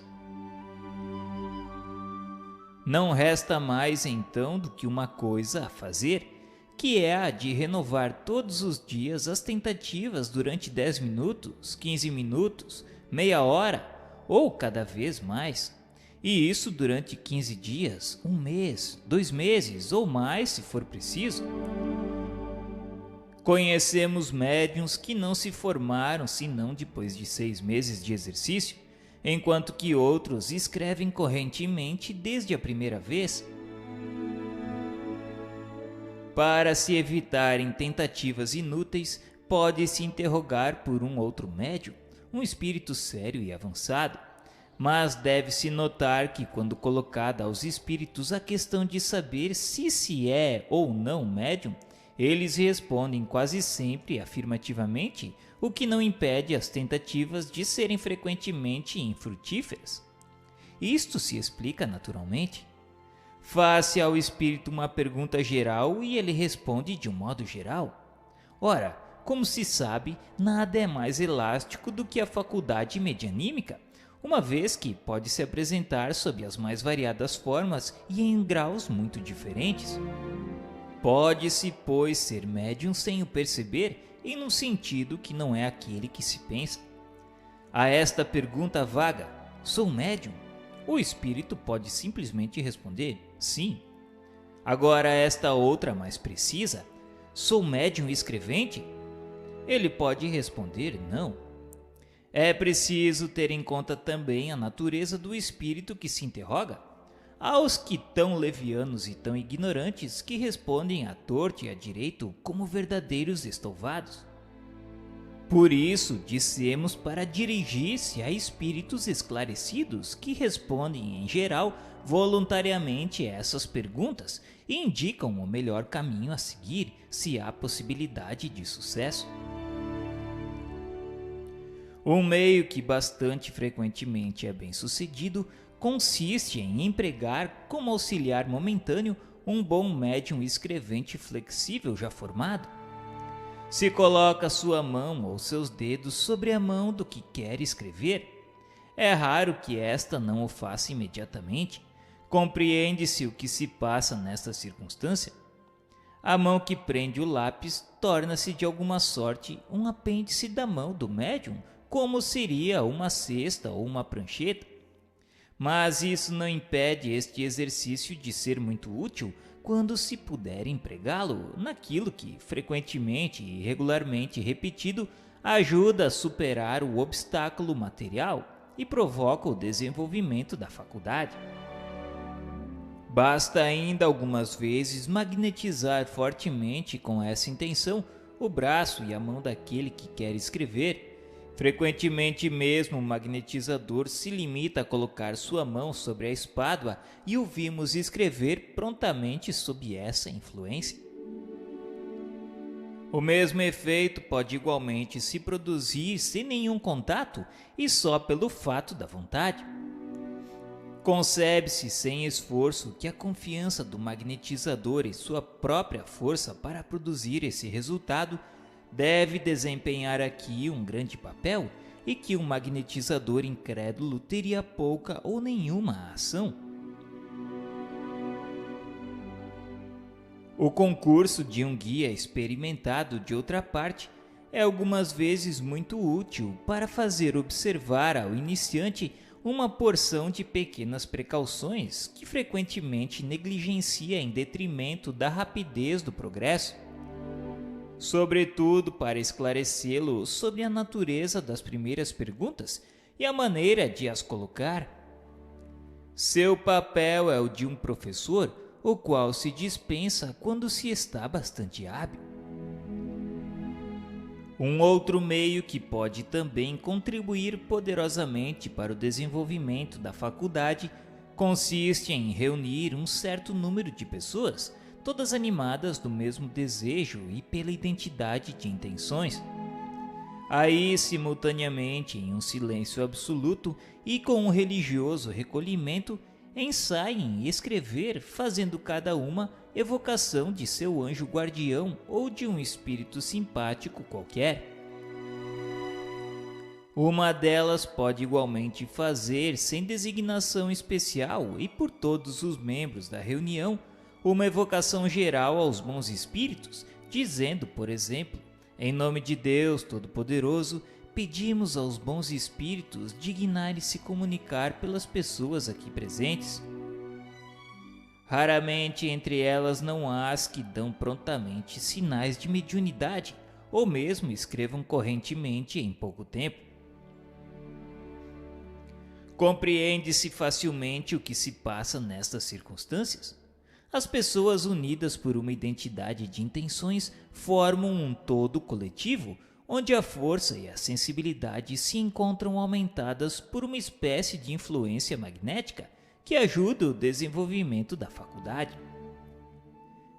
S1: Não resta mais então do que uma coisa a fazer, que é a de renovar todos os dias as tentativas durante 10 minutos, 15 minutos, meia hora ou cada vez mais. E isso durante 15 dias, um mês, 2 meses ou mais se for preciso. Conhecemos médiuns que não se formaram senão depois de 6 meses de exercício, enquanto que outros escrevem correntemente desde a primeira vez. Para se evitarem tentativas inúteis, pode-se interrogar por um outro médium, um espírito sério e avançado. Mas deve-se notar que, quando colocada aos espíritos a questão de saber se é ou não médium, eles respondem quase sempre afirmativamente, o que não impede as tentativas de serem frequentemente infrutíferas. Isto se explica naturalmente. Faz-se ao espírito uma pergunta geral e ele responde de um modo geral. Ora, como se sabe, nada é mais elástico do que a faculdade medianímica, uma vez que pode se apresentar sob as mais variadas formas e em graus muito diferentes. Pode-se, pois, ser médium sem o perceber, em um sentido que não é aquele que se pensa. A esta pergunta vaga, sou médium? O espírito pode simplesmente responder, sim. Agora esta outra mais precisa, Sou médium escrevente? Ele pode responder não. É preciso ter em conta também a natureza do espírito que se interroga. Há os que tão levianos e tão ignorantes que respondem à torto e à direito como verdadeiros estouvados. Por isso, dissemos para dirigir-se a espíritos esclarecidos que respondem, em geral, voluntariamente a essas perguntas e indicam o melhor caminho a seguir se há possibilidade de sucesso. Um meio que bastante frequentemente é bem sucedido consiste em empregar como auxiliar momentâneo um bom médium escrevente flexível já formado. Se coloca sua mão ou seus dedos sobre a mão do que quer escrever, é raro que esta não o faça imediatamente. Compreende-se o que se passa nesta circunstância? A mão que prende o lápis torna-se de alguma sorte um apêndice da mão do médium, como seria uma cesta ou uma prancheta. Mas isso não impede este exercício de ser muito útil quando se puder empregá-lo naquilo que, frequentemente e regularmente repetido, ajuda a superar o obstáculo material e provoca o desenvolvimento da faculdade. Basta ainda algumas vezes magnetizar fortemente com essa intenção o braço e a mão daquele que quer escrever. Frequentemente mesmo o magnetizador se limita a colocar sua mão sobre a espádua e o vimos escrever prontamente sob essa influência. O mesmo efeito pode igualmente se produzir sem nenhum contato e só pelo fato da vontade. Concebe-se sem esforço que a confiança do magnetizador e sua própria força para produzir esse resultado deve desempenhar aqui um grande papel e que um magnetizador incrédulo teria pouca ou nenhuma ação. O concurso de um guia experimentado, de outra parte, é algumas vezes muito útil para fazer observar ao iniciante uma porção de pequenas precauções que frequentemente negligencia em detrimento da rapidez do progresso. Sobretudo para esclarecê-lo sobre a natureza das primeiras perguntas e a maneira de as colocar. Seu papel é o de um professor, o qual se dispensa quando se está bastante hábil. Um outro meio que pode também contribuir poderosamente para o desenvolvimento da faculdade consiste em reunir um certo número de pessoas, todas animadas do mesmo desejo e pela identidade de intenções. Aí, simultaneamente, em um silêncio absoluto e com um religioso recolhimento, ensaiem escrever, fazendo cada uma evocação de seu anjo guardião ou de um espírito simpático qualquer. Uma delas pode igualmente fazer, sem designação especial e por todos os membros da reunião, uma evocação geral aos bons espíritos, dizendo, por exemplo, em nome de Deus Todo-Poderoso, pedimos aos bons espíritos dignarem-se comunicar pelas pessoas aqui presentes. Raramente entre elas não há as que dão prontamente sinais de mediunidade, ou mesmo escrevam correntemente em pouco tempo. Compreende-se facilmente o que se passa nestas circunstâncias. As pessoas unidas por uma identidade de intenções formam um todo coletivo, onde a força e a sensibilidade se encontram aumentadas por uma espécie de influência magnética que ajuda o desenvolvimento da faculdade.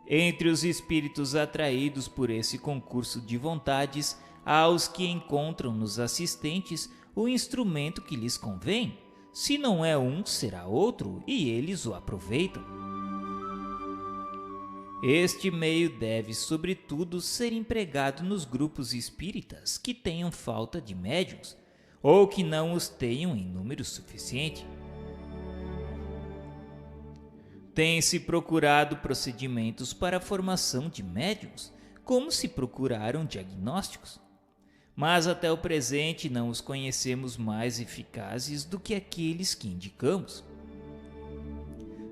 S1: Entre os espíritos atraídos por esse concurso de vontades, há os que encontram nos assistentes o instrumento que lhes convém. Se não é um, será outro, e eles o aproveitam. Este meio deve, sobretudo, ser empregado nos grupos espíritas que tenham falta de médiuns, ou que não os tenham em número suficiente. Tem-se procurado procedimentos para a formação de médiuns, como se procuraram diagnósticos. Mas até o presente não os conhecemos mais eficazes do que aqueles que indicamos.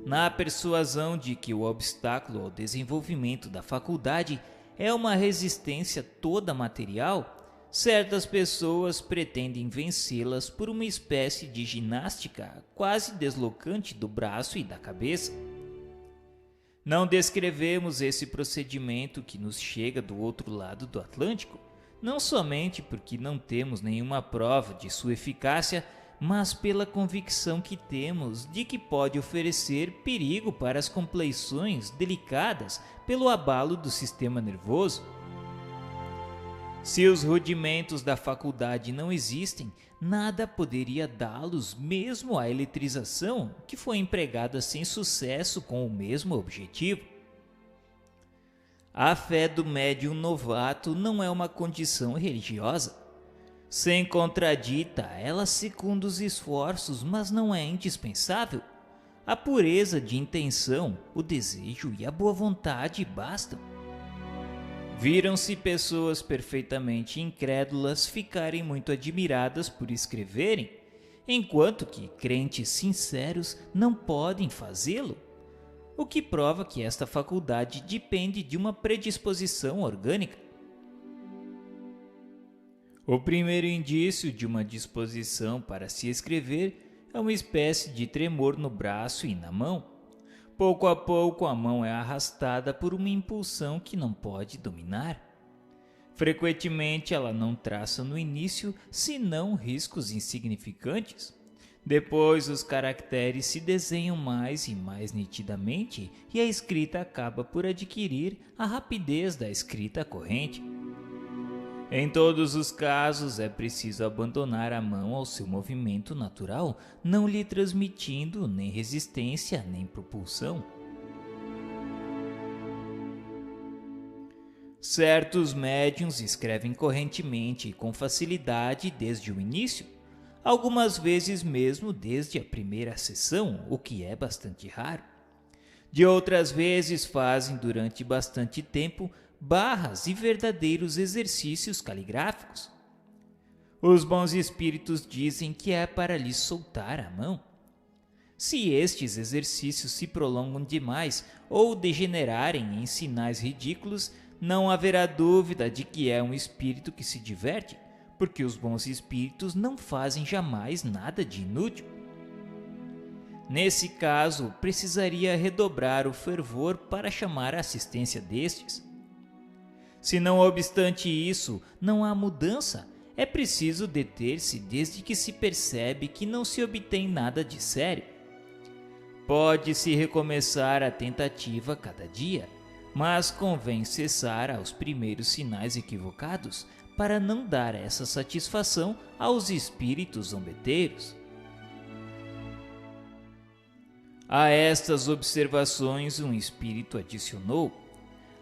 S1: Na persuasão de que o obstáculo ao desenvolvimento da faculdade é uma resistência toda material, certas pessoas pretendem vencê-las por uma espécie de ginástica quase deslocante do braço e da cabeça. Não descrevemos esse procedimento que nos chega do outro lado do Atlântico, não somente porque não temos nenhuma prova de sua eficácia, mas pela convicção que temos de que pode oferecer perigo para as compleições delicadas pelo abalo do sistema nervoso. Se os rudimentos da faculdade não existem, nada poderia dá-los, mesmo a eletrização, que foi empregada sem sucesso com o mesmo objetivo. A fé do médium novato não é uma condição religiosa. Sem contradita, ela secunda os esforços, mas não é indispensável. A pureza de intenção, o desejo e a boa vontade bastam. Viram-se pessoas perfeitamente incrédulas ficarem muito admiradas por escreverem, enquanto que crentes sinceros não podem fazê-lo, o que prova que esta faculdade depende de uma predisposição orgânica. O primeiro indício de uma disposição para se escrever é uma espécie de tremor no braço e na mão. Pouco a pouco a mão é arrastada por uma impulsão que não pode dominar. Frequentemente ela não traça no início senão riscos insignificantes. Depois os caracteres se desenham mais e mais nitidamente e a escrita acaba por adquirir a rapidez da escrita corrente. Em todos os casos é preciso abandonar a mão ao seu movimento natural, não lhe transmitindo nem resistência nem propulsão. Certos médiuns escrevem correntemente e com facilidade desde o início, algumas vezes mesmo desde a primeira sessão, o que é bastante raro. De outras vezes fazem durante bastante tempo barras e verdadeiros exercícios caligráficos. Os bons espíritos dizem que é para lhes soltar a mão. Se estes exercícios se prolongam demais ou degenerarem em sinais ridículos, não haverá dúvida de que é um espírito que se diverte, porque os bons espíritos não fazem jamais nada de inútil. Nesse caso, precisaria redobrar o fervor para chamar a assistência destes. Se não obstante isso, não há mudança, é preciso deter-se desde que se percebe que não se obtém nada de sério. Pode-se recomeçar a tentativa cada dia, mas convém cessar aos primeiros sinais equivocados para não dar essa satisfação aos espíritos zombeteiros. A estas observações um espírito adicionou: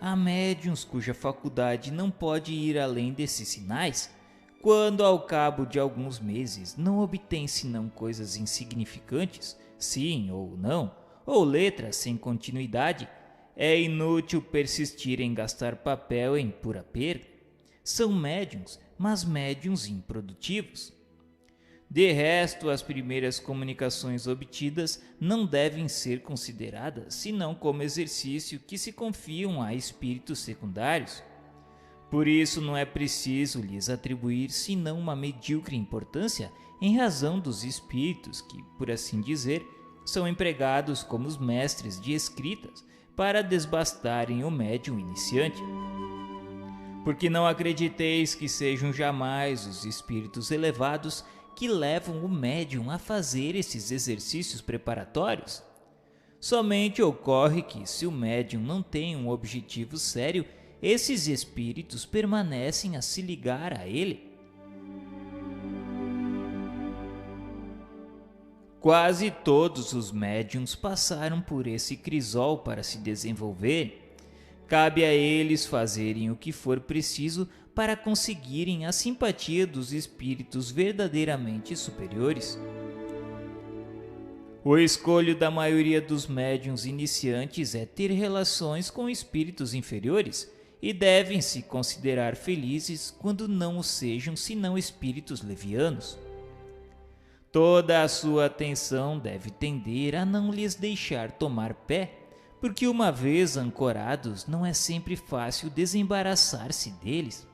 S1: há médiuns cuja faculdade não pode ir além desses sinais, quando ao cabo de alguns meses não obtém senão coisas insignificantes, sim ou não, ou letras sem continuidade, é inútil persistir em gastar papel em pura perda. São médiuns, mas médiuns improdutivos. De resto, as primeiras comunicações obtidas não devem ser consideradas senão como exercício que se confiam a espíritos secundários. Por isso não é preciso lhes atribuir senão uma medíocre importância em razão dos espíritos que, por assim dizer, são empregados como os mestres de escritas para desbastarem o médium iniciante. Porque não acrediteis que sejam jamais os espíritos elevados que levam o médium a fazer esses exercícios preparatórios. Somente ocorre que, se o médium não tem um objetivo sério, esses espíritos permanecem a se ligar a ele. Quase todos os médiuns passaram por esse crisol para se desenvolver. Cabe a eles fazerem o que for preciso para conseguirem a simpatia dos espíritos verdadeiramente superiores. O escolho da maioria dos médiuns iniciantes é ter relações com espíritos inferiores e devem se considerar felizes quando não o sejam senão espíritos levianos. Toda a sua atenção deve tender a não lhes deixar tomar pé, porque uma vez ancorados não é sempre fácil desembaraçar-se deles.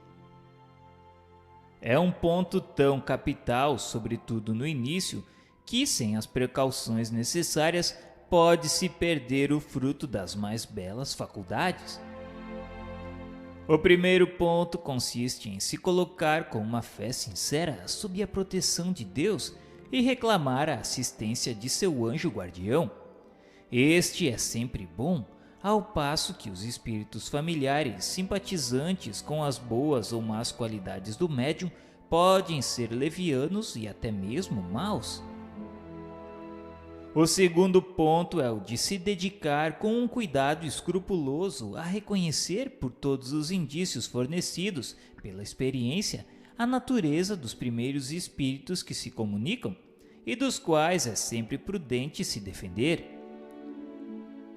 S1: É um ponto tão capital, sobretudo no início, que sem as precauções necessárias pode-se perder o fruto das mais belas faculdades. O primeiro ponto consiste em se colocar com uma fé sincera sob a proteção de Deus e reclamar a assistência de seu anjo guardião. Este é sempre bom, ao passo que os espíritos familiares, simpatizantes com as boas ou más qualidades do médium, podem ser levianos e até mesmo maus. O segundo ponto é o de se dedicar com um cuidado escrupuloso a reconhecer por todos os indícios fornecidos pela experiência a natureza dos primeiros espíritos que se comunicam e dos quais é sempre prudente se defender.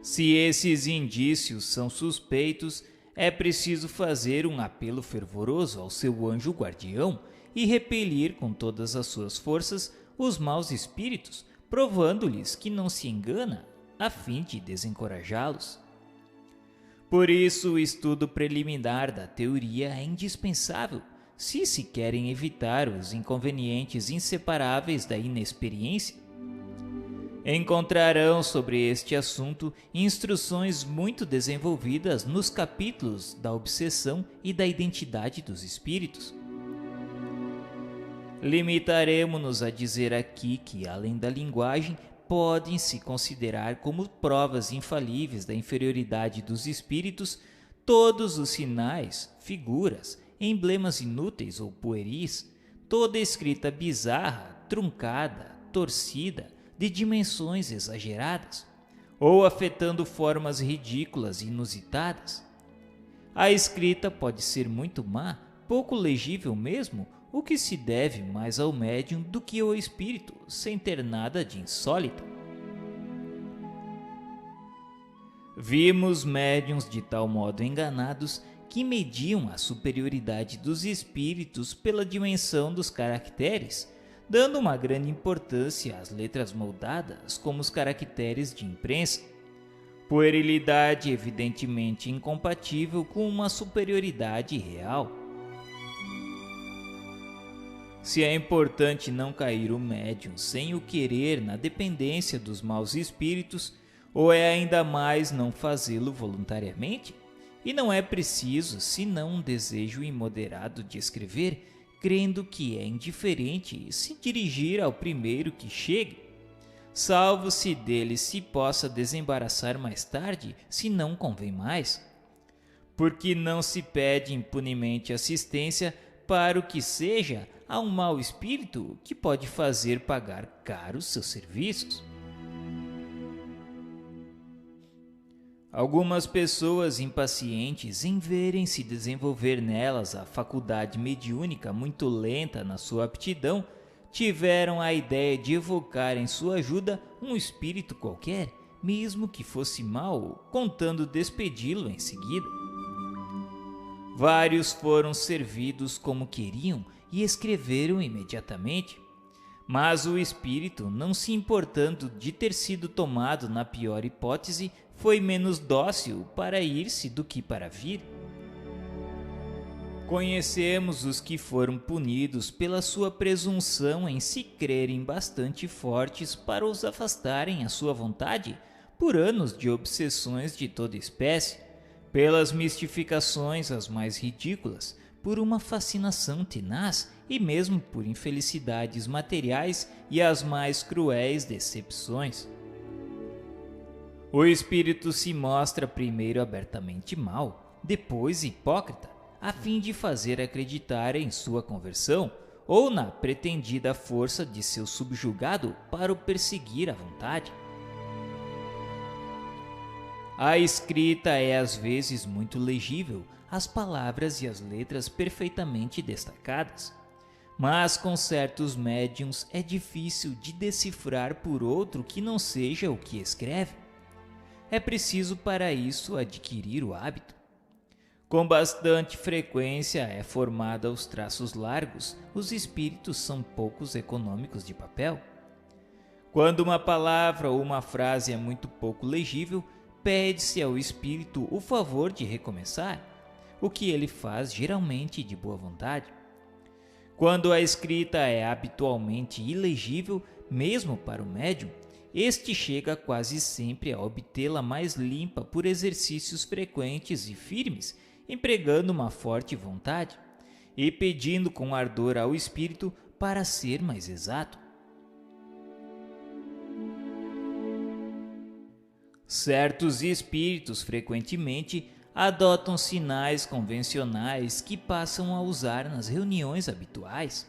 S1: Se esses indícios são suspeitos, é preciso fazer um apelo fervoroso ao seu anjo guardião e repelir com todas as suas forças os maus espíritos, provando-lhes que não se engana, a fim de desencorajá-los. Por isso, o estudo preliminar da teoria é indispensável, se se querem evitar os inconvenientes inseparáveis da inexperiência. Encontrarão sobre este assunto instruções muito desenvolvidas nos capítulos da obsessão e da identidade dos espíritos. Limitaremos-nos a dizer aqui que, além da linguagem, podem se considerar como provas infalíveis da inferioridade dos espíritos todos os sinais, figuras, emblemas inúteis ou pueris, toda escrita bizarra, truncada, torcida, de dimensões exageradas, ou afetando formas ridículas e inusitadas. A escrita pode ser muito má, pouco legível mesmo, o que se deve mais ao médium do que ao espírito, sem ter nada de insólito. Vimos médiuns de tal modo enganados que mediam a superioridade dos espíritos pela dimensão dos caracteres, dando uma grande importância às letras moldadas como os caracteres de imprensa. Puerilidade evidentemente incompatível com uma superioridade real. Se é importante não cair o médium sem o querer na dependência dos maus espíritos, ou é ainda mais não fazê-lo voluntariamente? E não é preciso senão um desejo imoderado de escrever, crendo que é indiferente se dirigir ao primeiro que chegue, salvo se dele se possa desembaraçar mais tarde, se não convém mais. Porque não se pede impunemente assistência para o que seja a um mau espírito que pode fazer pagar caros seus serviços. Algumas pessoas impacientes em verem se desenvolver nelas a faculdade mediúnica muito lenta na sua aptidão, tiveram a ideia de evocar em sua ajuda um espírito qualquer, mesmo que fosse mau, contando despedi-lo em seguida. Vários foram servidos como queriam e escreveram imediatamente. Mas o espírito, não se importando de ter sido tomado na pior hipótese, foi menos dócil para ir-se do que para vir. Conhecemos os que foram punidos pela sua presunção em se crerem bastante fortes para os afastarem à sua vontade, por anos de obsessões de toda espécie, pelas mistificações as mais ridículas, por uma fascinação tenaz e mesmo por infelicidades materiais e as mais cruéis decepções. O espírito se mostra primeiro abertamente mau, depois hipócrita, a fim de fazer acreditar em sua conversão ou na pretendida força de seu subjugado para o perseguir à vontade. A escrita é às vezes muito legível, as palavras e as letras perfeitamente destacadas, mas com certos médiuns é difícil de decifrar por outro que não seja o que escreve. É preciso para isso adquirir o hábito. Com bastante frequência é formada aos traços largos, os espíritos são poucos econômicos de papel. Quando uma palavra ou uma frase é muito pouco legível, pede-se ao espírito o favor de recomeçar, o que ele faz geralmente de boa vontade. Quando a escrita é habitualmente ilegível, mesmo para o médium, este chega quase sempre a obtê-la mais limpa por exercícios frequentes e firmes, empregando uma forte vontade e pedindo com ardor ao espírito para ser mais exato. Certos espíritos frequentemente adotam sinais convencionais que passam a usar nas reuniões habituais.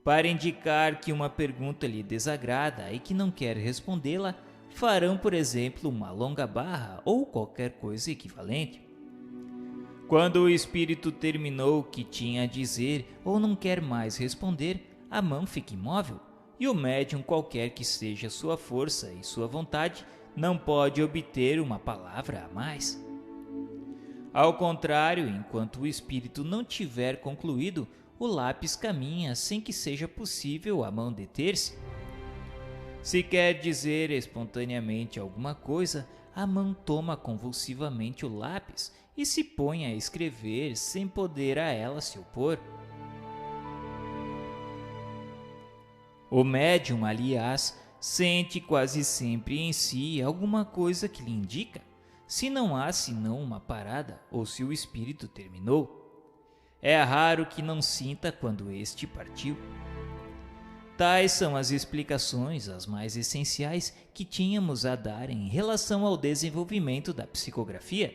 S1: Para indicar que uma pergunta lhe desagrada e que não quer respondê-la, farão, por exemplo, uma longa barra ou qualquer coisa equivalente. Quando o espírito terminou o que tinha a dizer ou não quer mais responder, a mão fica imóvel e o médium, qualquer que seja sua força e sua vontade, não pode obter uma palavra a mais. Ao contrário, enquanto o espírito não tiver concluído, o lápis caminha sem que seja possível a mão deter-se. Se quer dizer espontaneamente alguma coisa, a mão toma convulsivamente o lápis e se põe a escrever sem poder a ela se opor. O médium, aliás, sente quase sempre em si alguma coisa que lhe indica, se não há senão uma parada ou se o espírito terminou. É raro que não sinta quando este partiu. Tais são as explicações, as mais essenciais, que tínhamos a dar em relação ao desenvolvimento da psicografia.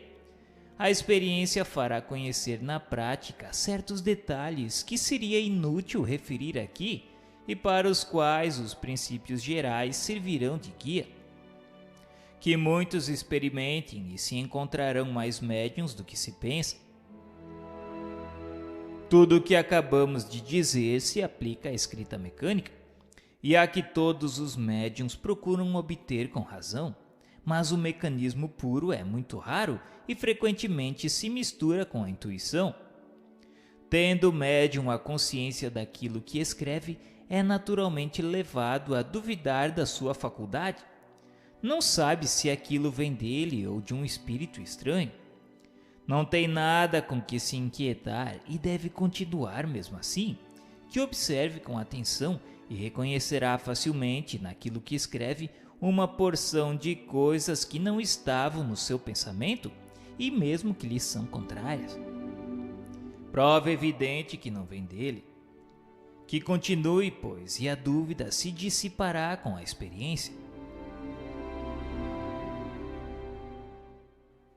S1: A experiência fará conhecer na prática certos detalhes que seria inútil referir aqui e para os quais os princípios gerais servirão de guia. Que muitos experimentem e se encontrarão mais médiuns do que se pensa. Tudo o que acabamos de dizer se aplica à escrita mecânica, e a que todos os médiuns procuram obter com razão, mas o mecanismo puro é muito raro e frequentemente se mistura com a intuição. Tendo o médium a consciência daquilo que escreve, é naturalmente levado a duvidar da sua faculdade. Não sabe se aquilo vem dele ou de um espírito estranho. Não tem nada com que se inquietar e deve continuar mesmo assim, que observe com atenção e reconhecerá facilmente naquilo que escreve uma porção de coisas que não estavam no seu pensamento e mesmo que lhe são contrárias. Prova evidente que não vem dele. Que continue, pois, e a dúvida se dissipará com a experiência.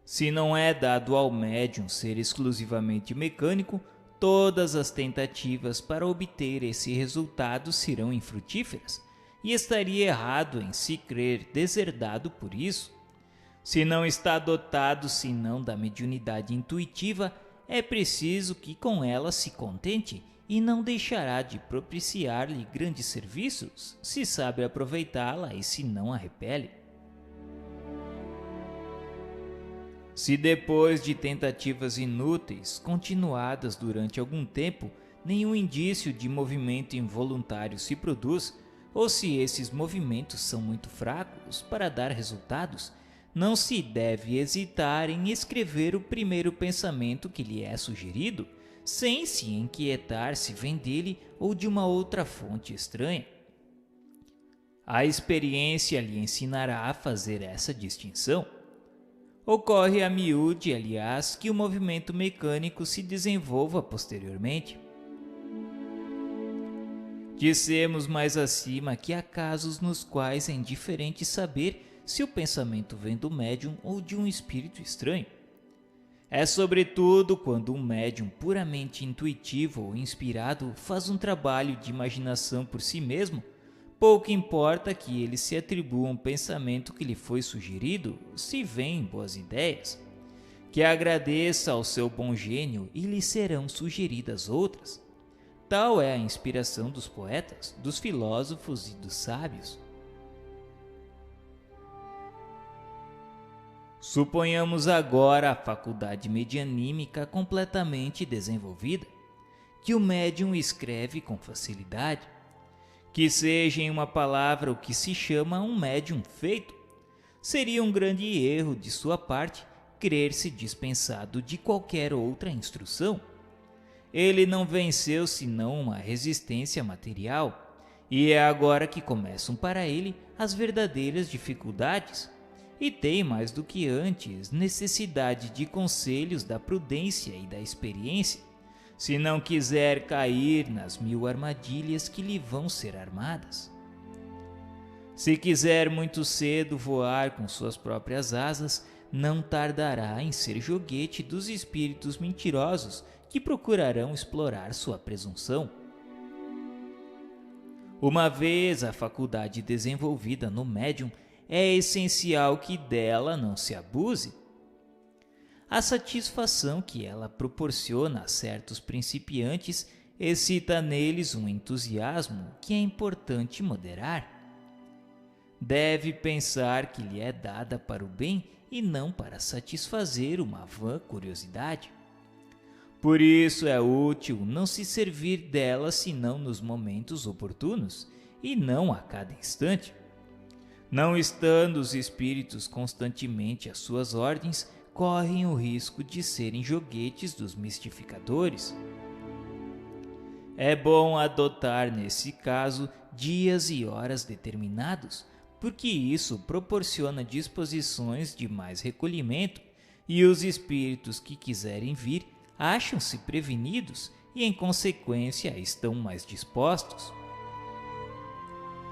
S1: Se não é dado ao médium ser exclusivamente mecânico, todas as tentativas para obter esse resultado serão infrutíferas, e estaria errado em se crer deserdado por isso. Se não está dotado senão da mediunidade intuitiva, é preciso que com ela se contente e não deixará de propiciar-lhe grandes serviços, se sabe aproveitá-la e se não a repele. Se depois de tentativas inúteis, continuadas durante algum tempo, nenhum indício de movimento involuntário se produz, ou se esses movimentos são muito fracos para dar resultados, não se deve hesitar em escrever o primeiro pensamento que lhe é sugerido, sem se inquietar se vem dele ou de uma outra fonte estranha. A experiência lhe ensinará a fazer essa distinção. Ocorre a miúde, aliás, que o movimento mecânico se desenvolva posteriormente. Dissemos mais acima que há casos nos quais é indiferente saber se o pensamento vem do médium ou de um espírito estranho. É sobretudo quando um médium puramente intuitivo ou inspirado faz um trabalho de imaginação por si mesmo, pouco importa que ele se atribua um pensamento que lhe foi sugerido, se vem boas ideias, que agradeça ao seu bom gênio e lhe serão sugeridas outras. Tal é a inspiração dos poetas, dos filósofos e dos sábios. Suponhamos agora a faculdade medianímica completamente desenvolvida, que o médium escreve com facilidade, que seja em uma palavra o que se chama um médium feito. Seria um grande erro de sua parte crer-se dispensado de qualquer outra instrução. Ele não venceu senão uma resistência material, e é agora que começam para ele as verdadeiras dificuldades, e tem mais do que antes necessidade de conselhos da prudência e da experiência, se não quiser cair nas 1000 armadilhas que lhe vão ser armadas. Se quiser muito cedo voar com suas próprias asas, não tardará em ser joguete dos espíritos mentirosos que procurarão explorar sua presunção. Uma vez a faculdade desenvolvida no médium, é essencial que dela não se abuse. A satisfação que ela proporciona a certos principiantes excita neles um entusiasmo que é importante moderar. Deve pensar que lhe é dada para o bem e não para satisfazer uma vã curiosidade. Por isso é útil não se servir dela senão nos momentos oportunos e não a cada instante. Não estando os espíritos constantemente às suas ordens, correm o risco de serem joguetes dos mistificadores. É bom adotar, nesse caso, dias e horas determinados, porque isso proporciona disposições de mais recolhimento e os espíritos que quiserem vir acham-se prevenidos e, em consequência, estão mais dispostos.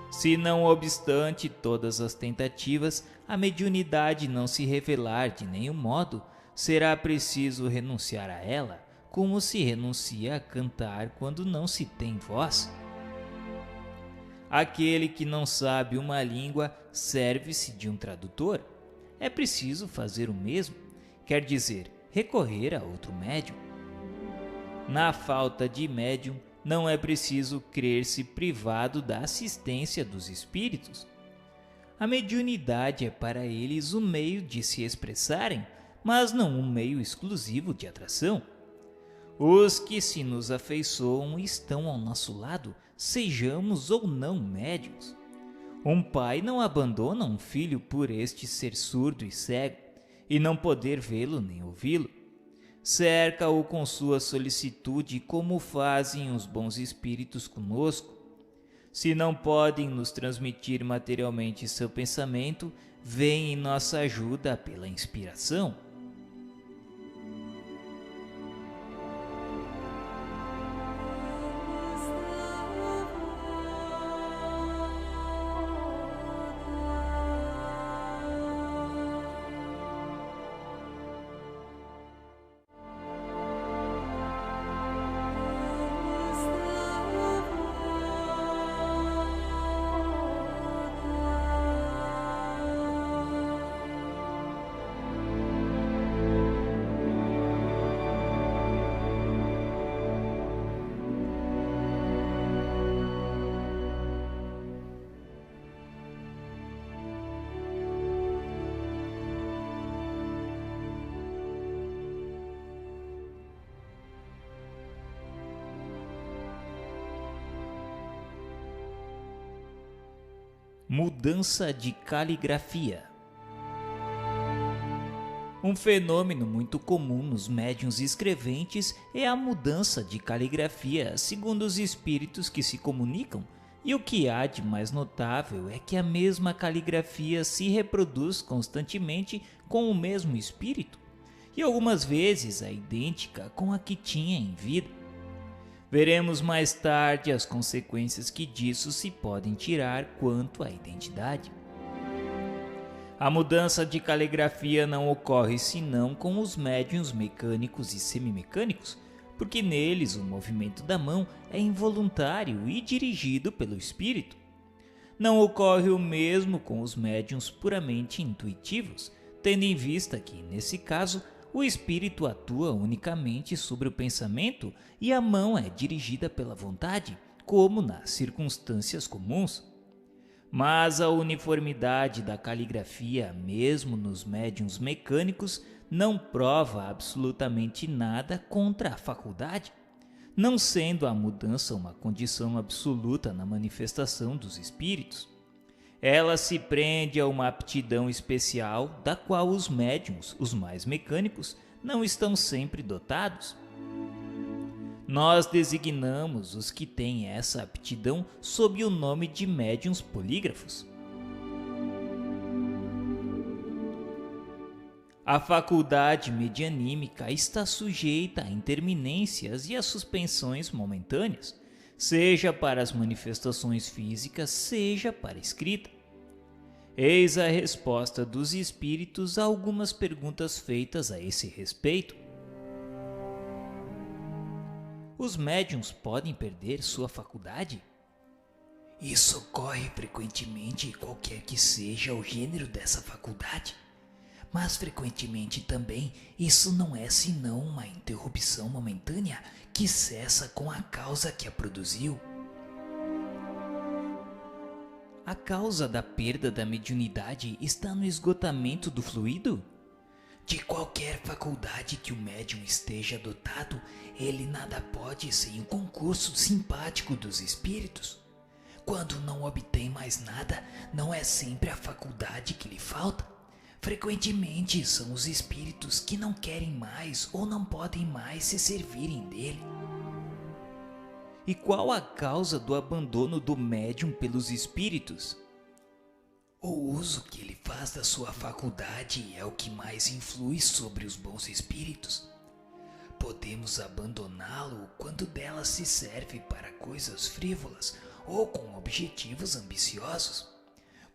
S1: Se não obstante todas as tentativas, a mediunidade não se revelar de nenhum modo, será preciso renunciar a ela, como se renuncia a cantar quando não se tem voz. Aquele que não sabe uma língua serve-se de um tradutor. É preciso fazer o mesmo, quer dizer, recorrer a outro médium. Na falta de médium, não é preciso crer-se privado da assistência dos espíritos. A mediunidade é para eles o meio de se expressarem, mas não um meio exclusivo de atração. Os que se nos afeiçoam estão ao nosso lado, sejamos ou não médiuns. Um pai não abandona um filho por este ser surdo e cego, e não poder vê-lo nem ouvi-lo. Cerca-o com sua solicitude, como fazem os bons espíritos conosco. Se não podem nos transmitir materialmente seu pensamento, vem em nossa ajuda pela inspiração. Mudança de caligrafia. Um fenômeno muito comum nos médiuns escreventes é a mudança de caligrafia segundo os espíritos que se comunicam, e o que há de mais notável é que a mesma caligrafia se reproduz constantemente com o mesmo espírito, e algumas vezes é idêntica com a que tinha em vida. Veremos mais tarde as consequências que disso se podem tirar quanto à identidade. A mudança de caligrafia não ocorre senão com os médiuns mecânicos e semimecânicos, porque neles o movimento da mão é involuntário e dirigido pelo espírito. Não ocorre o mesmo com os médiuns puramente intuitivos, tendo em vista que, nesse caso, o espírito atua unicamente sobre o pensamento e a mão é dirigida pela vontade, como nas circunstâncias comuns. Mas a uniformidade da caligrafia, mesmo nos médiuns mecânicos, não prova absolutamente nada contra a faculdade, não sendo a mudança uma condição absoluta na manifestação dos espíritos. Ela se prende a uma aptidão especial da qual os médiuns, os mais mecânicos, não estão sempre dotados. Nós designamos os que têm essa aptidão sob o nome de médiuns polígrafos. A faculdade medianímica está sujeita a interminências e a suspensões momentâneas, seja para as manifestações físicas, seja para a escrita. Eis a resposta dos espíritos a algumas perguntas feitas a esse respeito. Os médiuns podem perder sua faculdade?
S3: Isso ocorre frequentemente, qualquer que seja o gênero dessa faculdade. Mas frequentemente também isso não é senão uma interrupção momentânea que cessa com a causa que a produziu.
S1: A causa da perda da mediunidade está no esgotamento do fluido?
S3: De qualquer faculdade que o médium esteja dotado, ele nada pode sem o concurso simpático dos espíritos. Quando não obtém mais nada, não é sempre a faculdade que lhe falta. Frequentemente são os espíritos que não querem mais ou não podem mais se servirem dele.
S1: E qual a causa do abandono do médium pelos espíritos?
S3: O uso que ele faz da sua faculdade é o que mais influi sobre os bons espíritos. Podemos abandoná-lo quando dela se serve para coisas frívolas ou com objetivos ambiciosos.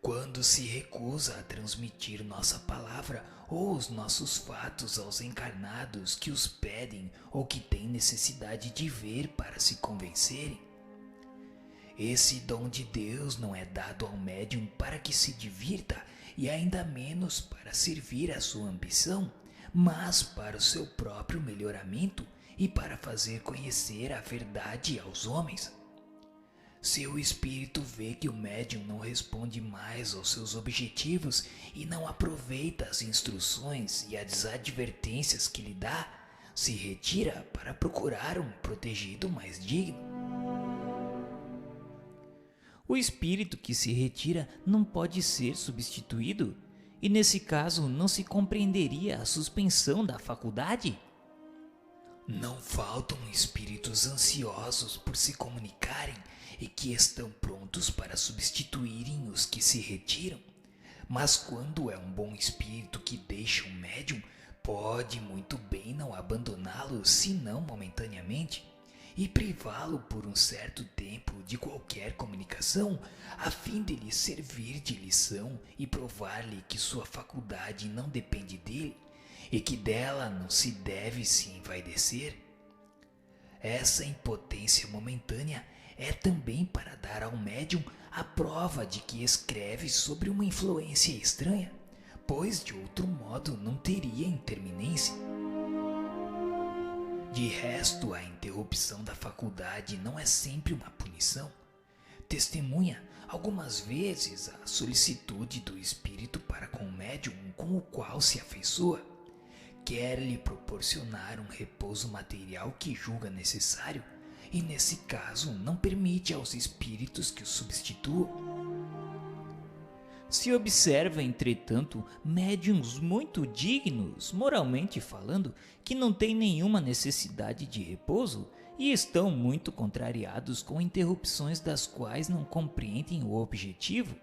S3: Quando se recusa a transmitir nossa palavra ou os nossos fatos aos encarnados que os pedem ou que têm necessidade de ver para se convencerem. Esse dom de Deus não é dado ao médium para que se divirta e ainda menos para servir à sua ambição, mas para o seu próprio melhoramento e para fazer conhecer a verdade aos homens. Se o espírito vê que o médium não responde mais aos seus objetivos e não aproveita as instruções e as advertências que lhe dá, se retira para procurar um protegido mais digno.
S1: O espírito que se retira não pode ser substituído, e nesse caso não se compreenderia a suspensão da faculdade?
S3: Não faltam espíritos ansiosos por se comunicarem e que estão prontos para substituírem os que se retiram. Mas quando é um bom espírito que deixa um médium, pode muito bem não abandoná-lo, senão momentaneamente, e privá-lo por um certo tempo de qualquer comunicação, a fim de lhe servir de lição e provar-lhe que sua faculdade não depende dele e que dela não se deve se envaidecer. Essa impotência momentânea é também para dar ao médium a prova de que escreve sobre uma influência estranha, pois de outro modo não teria interminência. De resto, a interrupção da faculdade não é sempre uma punição. Testemunha, algumas vezes, a solicitude do espírito para com o médium com o qual se afeiçoa. Quer lhe proporcionar um repouso material que julga necessário, e nesse caso não permite aos espíritos que o substituam.
S1: Se observa, entretanto, médiuns muito dignos, moralmente falando, que não têm nenhuma necessidade de repouso e estão muito contrariados com interrupções das quais não compreendem o objetivo.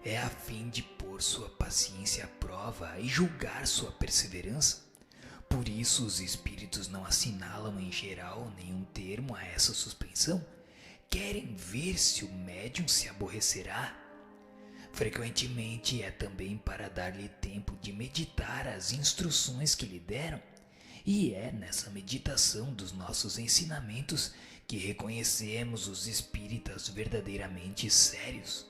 S3: É a fim de pôr sua paciência à prova e julgar sua perseverança. Por isso os espíritos não assinalam em geral nenhum termo a essa suspensão. Querem ver se o médium se aborrecerá. Frequentemente é também para dar-lhe tempo de meditar as instruções que lhe deram, e é nessa meditação dos nossos ensinamentos que reconhecemos os espíritas verdadeiramente sérios.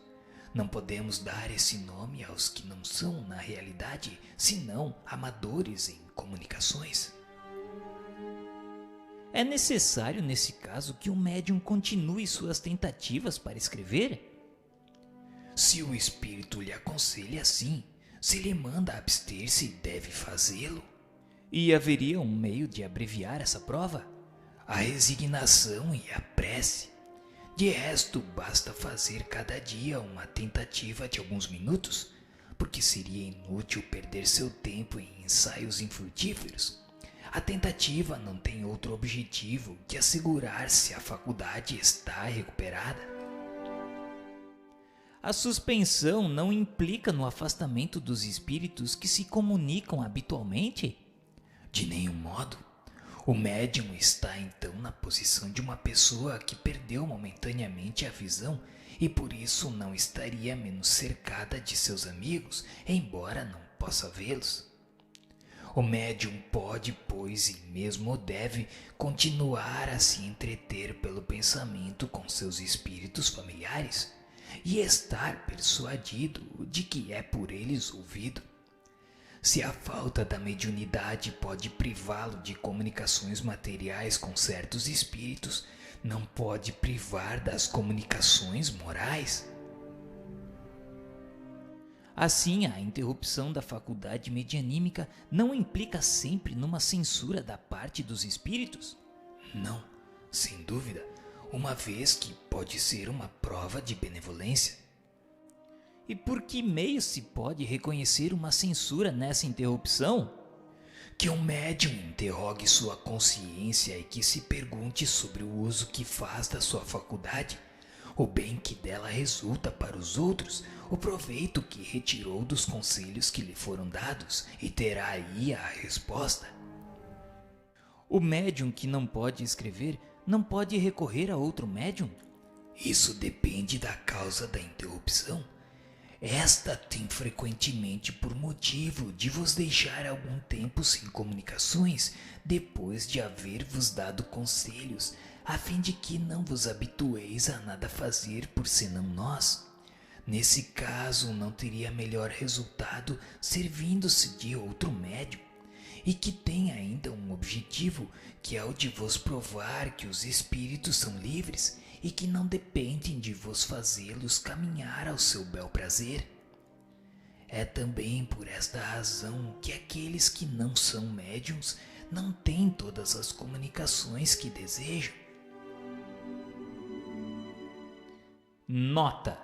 S3: Não podemos dar esse nome aos que não são, na realidade, senão amadores em comunicações.
S1: É necessário, nesse caso, que o médium continue suas tentativas para escrever?
S3: Se o espírito lhe aconselha assim, se lhe manda abster-se, deve fazê-lo.
S1: E haveria um meio de abreviar essa prova?
S3: A resignação e a prece. De resto, basta fazer cada dia uma tentativa de alguns minutos, porque seria inútil perder seu tempo em ensaios infrutíferos. A tentativa não tem outro objetivo que assegurar se a faculdade está recuperada.
S1: A suspensão não implica no afastamento dos espíritos que se comunicam habitualmente?
S3: De nenhum modo. O médium está então na posição de uma pessoa que perdeu momentaneamente a visão e por isso não estaria menos cercada de seus amigos, embora não possa vê-los. O médium pode, pois, e mesmo deve, continuar a se entreter pelo pensamento com seus espíritos familiares e estar persuadido de que é por eles ouvido. Se a falta da mediunidade pode privá-lo de comunicações materiais com certos espíritos, não pode privar das comunicações morais.
S1: Assim, a interrupção da faculdade medianímica não implica sempre numa censura da parte dos espíritos?
S3: Não, sem dúvida, uma vez que pode ser uma prova de benevolência.
S1: E por que meio se pode reconhecer uma censura nessa interrupção?
S3: Que um médium interrogue sua consciência e que se pergunte sobre o uso que faz da sua faculdade, o bem que dela resulta para os outros, o proveito que retirou dos conselhos que lhe foram dados, e terá aí a resposta.
S1: O médium que não pode escrever não pode recorrer a outro médium?
S3: Isso depende da causa da interrupção. Esta tem frequentemente por motivo de vos deixar algum tempo sem comunicações, depois de haver-vos dado conselhos, a fim de que não vos habitueis a nada fazer por senão nós. Nesse caso, não teria melhor resultado servindo-se de outro médium, e que tem ainda um objetivo, que é o de vos provar que os espíritos são livres e que não dependem de vos fazê-los caminhar ao seu bel prazer. É também por esta razão que aqueles que não são médiuns não têm todas as comunicações que desejam.
S1: Nota: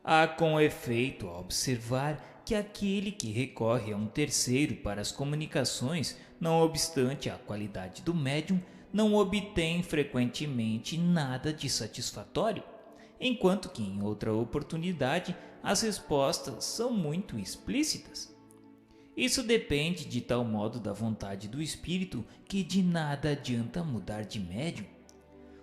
S1: há com efeito a observar que aquele que recorre a um terceiro para as comunicações, não obstante a qualidade do médium, não obtém frequentemente nada de satisfatório, enquanto que em outra oportunidade as respostas são muito explícitas. Isso depende de tal modo da vontade do espírito que de nada adianta mudar de médium.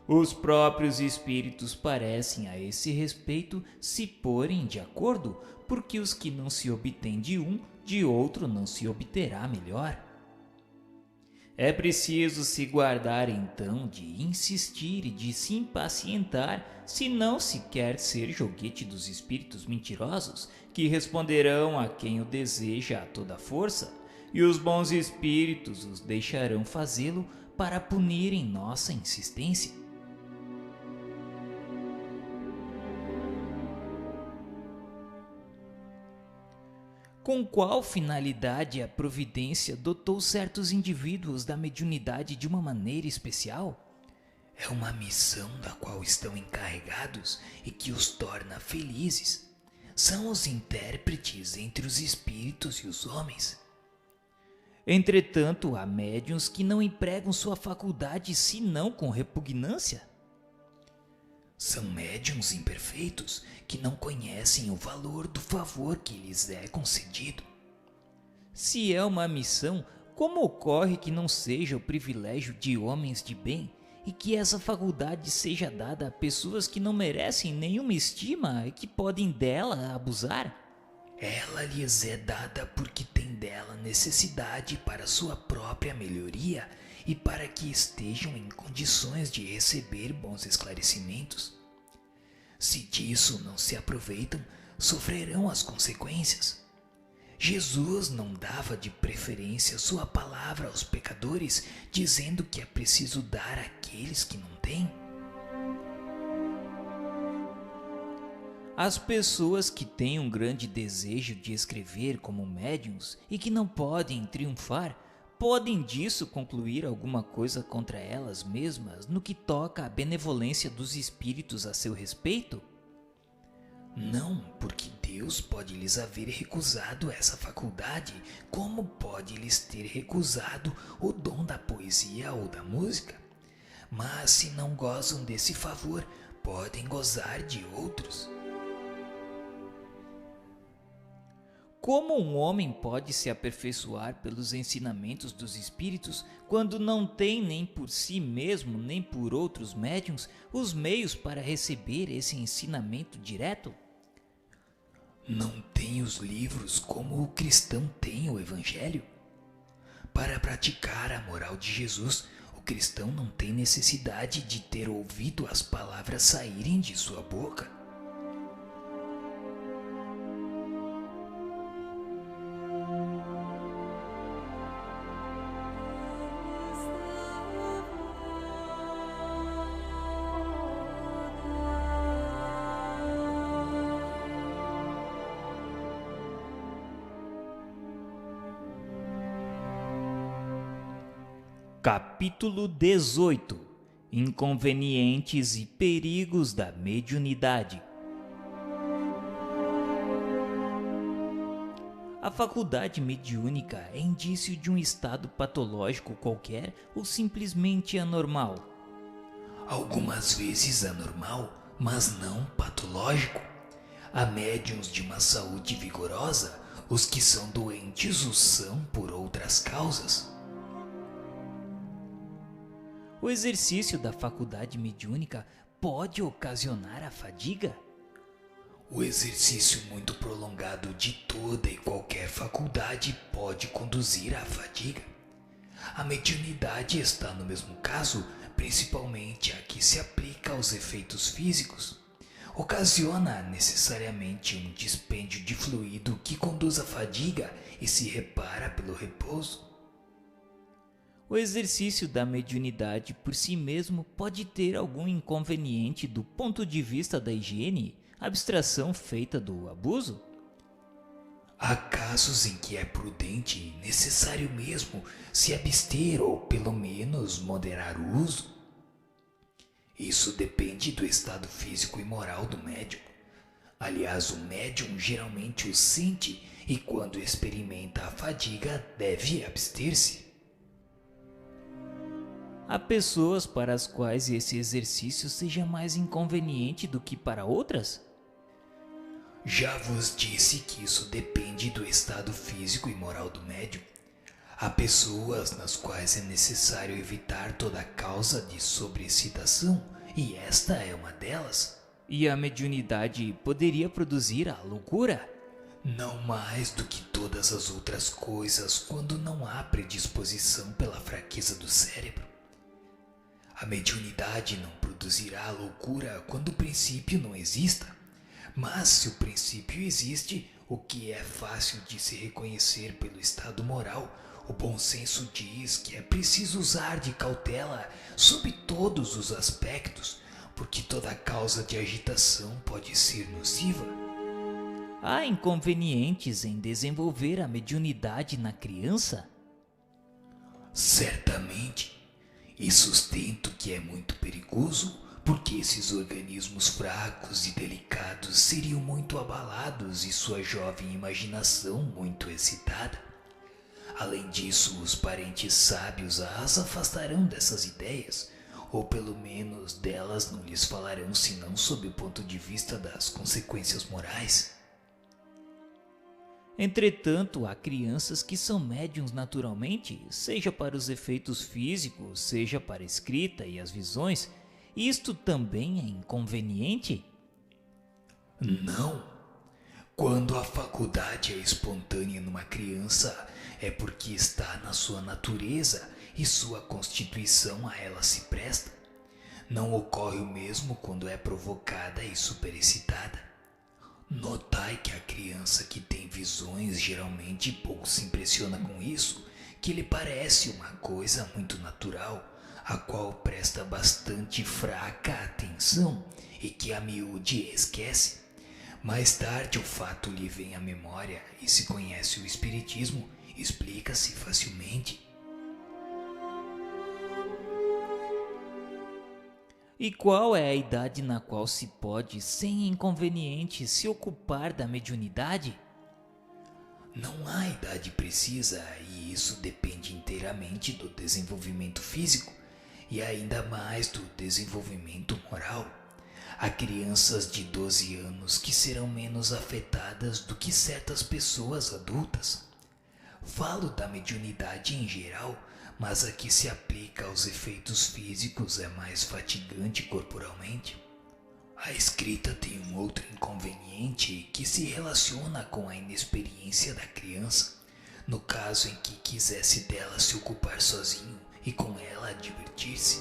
S1: Os próprios espíritos parecem a esse respeito se porem de acordo, porque os que não se obtém de um, de outro não se obterá melhor. É preciso se guardar então de insistir e de se impacientar, se não se quer ser joguete dos espíritos mentirosos, que responderão a quem o deseja a toda força, e os bons espíritos os deixarão fazê-lo para punirem nossa insistência. Com qual finalidade a providência dotou certos indivíduos da mediunidade de uma maneira especial?
S3: É uma missão da qual estão encarregados e que os torna felizes. São os intérpretes entre os espíritos e os homens.
S1: Entretanto, há médiuns que não empregam sua faculdade senão com repugnância.
S3: São médiuns imperfeitos que não conhecem o valor do favor que lhes é concedido.
S1: Se é uma missão, como ocorre que não seja o privilégio de homens de bem e que essa faculdade seja dada a pessoas que não merecem nenhuma estima e que podem dela abusar?
S3: Ela lhes é dada porque tem dela necessidade para sua própria melhoria e para que estejam em condições de receber bons esclarecimentos. Se disso não se aproveitam, sofrerão as consequências. Jesus não dava de preferência sua palavra aos pecadores, dizendo que é preciso dar àqueles que não têm.
S1: As pessoas que têm um grande desejo de escrever como médiuns e que não podem triunfar, podem disso concluir alguma coisa contra elas mesmas no que toca à benevolência dos espíritos a seu respeito?
S3: Não, porque Deus pode lhes haver recusado essa faculdade, como pode lhes ter recusado o dom da poesia ou da música. Mas se não gozam desse favor, podem gozar de outros.
S1: Como um homem pode se aperfeiçoar pelos ensinamentos dos espíritos quando não tem nem por si mesmo nem por outros médiuns os meios para receber esse ensinamento direto?
S3: Não tem os livros como o cristão tem o Evangelho. Para praticar a moral de Jesus, o cristão não tem necessidade de ter ouvido as palavras saírem de sua boca.
S1: Capítulo 18 – Inconvenientes e perigos da mediunidade. A faculdade mediúnica é indício de um estado patológico qualquer ou simplesmente anormal?
S3: Algumas vezes anormal, mas não patológico. Há médiuns de uma saúde vigorosa, os que são doentes o são por outras causas.
S1: O exercício da faculdade mediúnica pode ocasionar a fadiga?
S3: O exercício muito prolongado de toda e qualquer faculdade pode conduzir à fadiga. A mediunidade está no mesmo caso, principalmente a que se aplica aos efeitos físicos. Ocasiona necessariamente um dispêndio de fluido que conduz à fadiga e se repara pelo repouso.
S1: O exercício da mediunidade por si mesmo pode ter algum inconveniente do ponto de vista da higiene, abstração feita do abuso?
S3: Há casos em que é prudente e necessário mesmo se abster ou pelo menos moderar o uso. Isso depende do estado físico e moral do médium. Aliás, o médium geralmente o sente e quando experimenta a fadiga deve abster-se.
S1: Há pessoas para as quais esse exercício seja mais inconveniente do que para outras?
S3: Já vos disse que isso depende do estado físico e moral do médium. Há pessoas nas quais é necessário evitar toda causa de sobreexcitação, e esta é uma delas.
S1: E a mediunidade poderia produzir a loucura?
S3: Não mais do que todas as outras coisas quando não há predisposição pela fraqueza do cérebro. A mediunidade não produzirá a loucura quando o princípio não exista. Mas se o princípio existe, o que é fácil de se reconhecer pelo estado moral, o bom senso diz que é preciso usar de cautela sob todos os aspectos, porque toda causa de agitação pode ser nociva.
S1: Há inconvenientes em desenvolver a mediunidade na criança?
S3: Certamente. E sustento que é muito perigoso, porque esses organismos fracos e delicados seriam muito abalados e sua jovem imaginação muito excitada. Além disso, os parentes sábios as afastarão dessas ideias, ou pelo menos delas não lhes falarão senão sob o ponto de vista das consequências morais.
S1: Entretanto, há crianças que são médiuns naturalmente, seja para os efeitos físicos, seja para a escrita e as visões. Isto também é inconveniente?
S3: Não. Quando a faculdade é espontânea numa criança, é porque está na sua natureza e sua constituição a ela se presta. Não ocorre o mesmo quando é provocada e superexcitada. Notai que a criança que tem visões geralmente pouco se impressiona com isso, que lhe parece uma coisa muito natural, a qual presta bastante fraca atenção e que a miúde esquece. Mais tarde o fato lhe vem à memória e se conhece o espiritismo, explica-se facilmente.
S1: E qual é a idade na qual se pode, sem inconveniente, se ocupar da mediunidade?
S3: Não há idade precisa e isso depende inteiramente do desenvolvimento físico e ainda mais do desenvolvimento moral. Há crianças de 12 anos que serão menos afetadas do que certas pessoas adultas. Falo da mediunidade em geral, mas a que se aplica aos efeitos físicos é mais fatigante corporalmente. A escrita tem um outro inconveniente que se relaciona com a inexperiência da criança, no caso em que quisesse dela se ocupar sozinho e com ela divertir-se.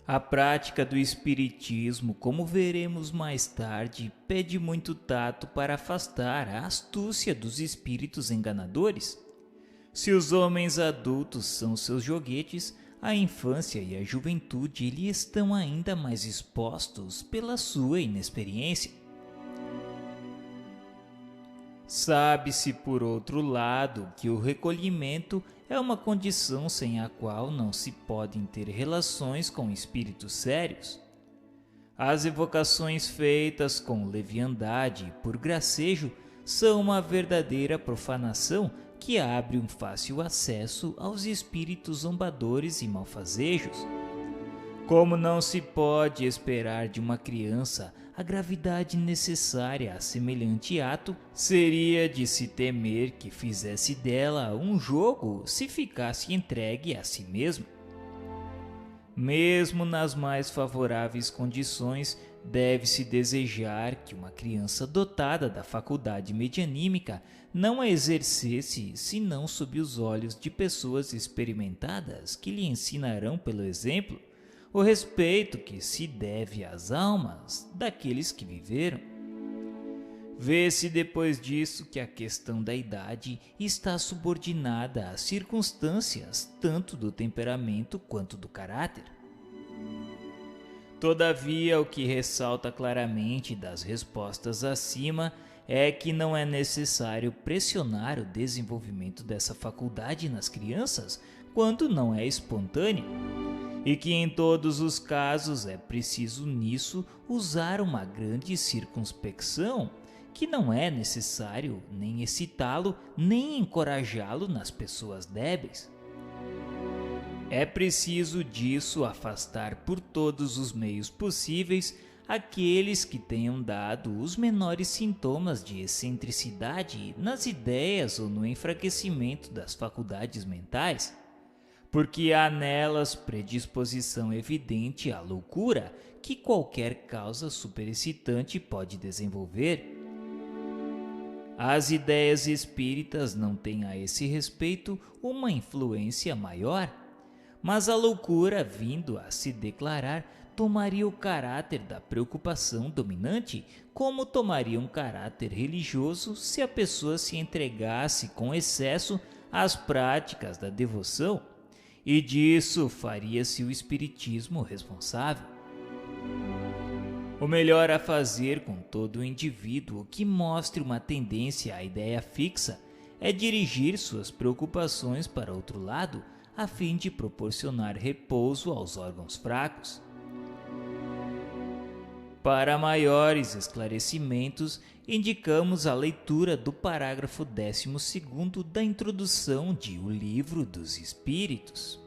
S1: A prática do espiritismo, como veremos mais tarde, pede muito tato para afastar a astúcia dos espíritos enganadores. Se os homens adultos são seus joguetes, a infância e a juventude lhe estão ainda mais expostos pela sua inexperiência. Sabe-se, por outro lado, que o recolhimento é uma condição sem a qual não se podem ter relações com espíritos sérios. As evocações feitas com leviandade e por gracejo são uma verdadeira profanação que abre um fácil acesso aos espíritos zombadores e malfazejos. Como não se pode esperar de uma criança a gravidade necessária a semelhante ato, seria de se temer que fizesse dela um jogo se ficasse entregue a si mesma. Mesmo nas mais favoráveis condições, deve-se desejar que uma criança dotada da faculdade medianímica não a exercesse senão sob os olhos de pessoas experimentadas que lhe ensinarão pelo exemplo o respeito que se deve às almas daqueles que viveram. Vê-se depois disso que a questão da idade está subordinada às circunstâncias tanto do temperamento quanto do caráter. Todavia, o que ressalta claramente das respostas acima é que não é necessário pressionar o desenvolvimento dessa faculdade nas crianças quando não é espontâneo, e que em todos os casos é preciso nisso usar uma grande circunspecção, que não é necessário nem excitá-lo nem encorajá-lo nas pessoas débeis. É preciso disso afastar por todos os meios possíveis aqueles que tenham dado os menores sintomas de excentricidade nas ideias ou no enfraquecimento das faculdades mentais, porque há nelas predisposição evidente à loucura que qualquer causa superexcitante pode desenvolver. As ideias espíritas não têm a esse respeito uma influência maior, mas a loucura, vindo a se declarar, tomaria o caráter da preocupação dominante, como tomaria um caráter religioso se a pessoa se entregasse com excesso às práticas da devoção, e disso faria-se o espiritismo responsável. O melhor a fazer com todo o indivíduo que mostre uma tendência à ideia fixa é dirigir suas preocupações para outro lado, a fim de proporcionar repouso aos órgãos fracos. Para maiores esclarecimentos, indicamos a leitura do parágrafo 12º da introdução de O Livro dos Espíritos.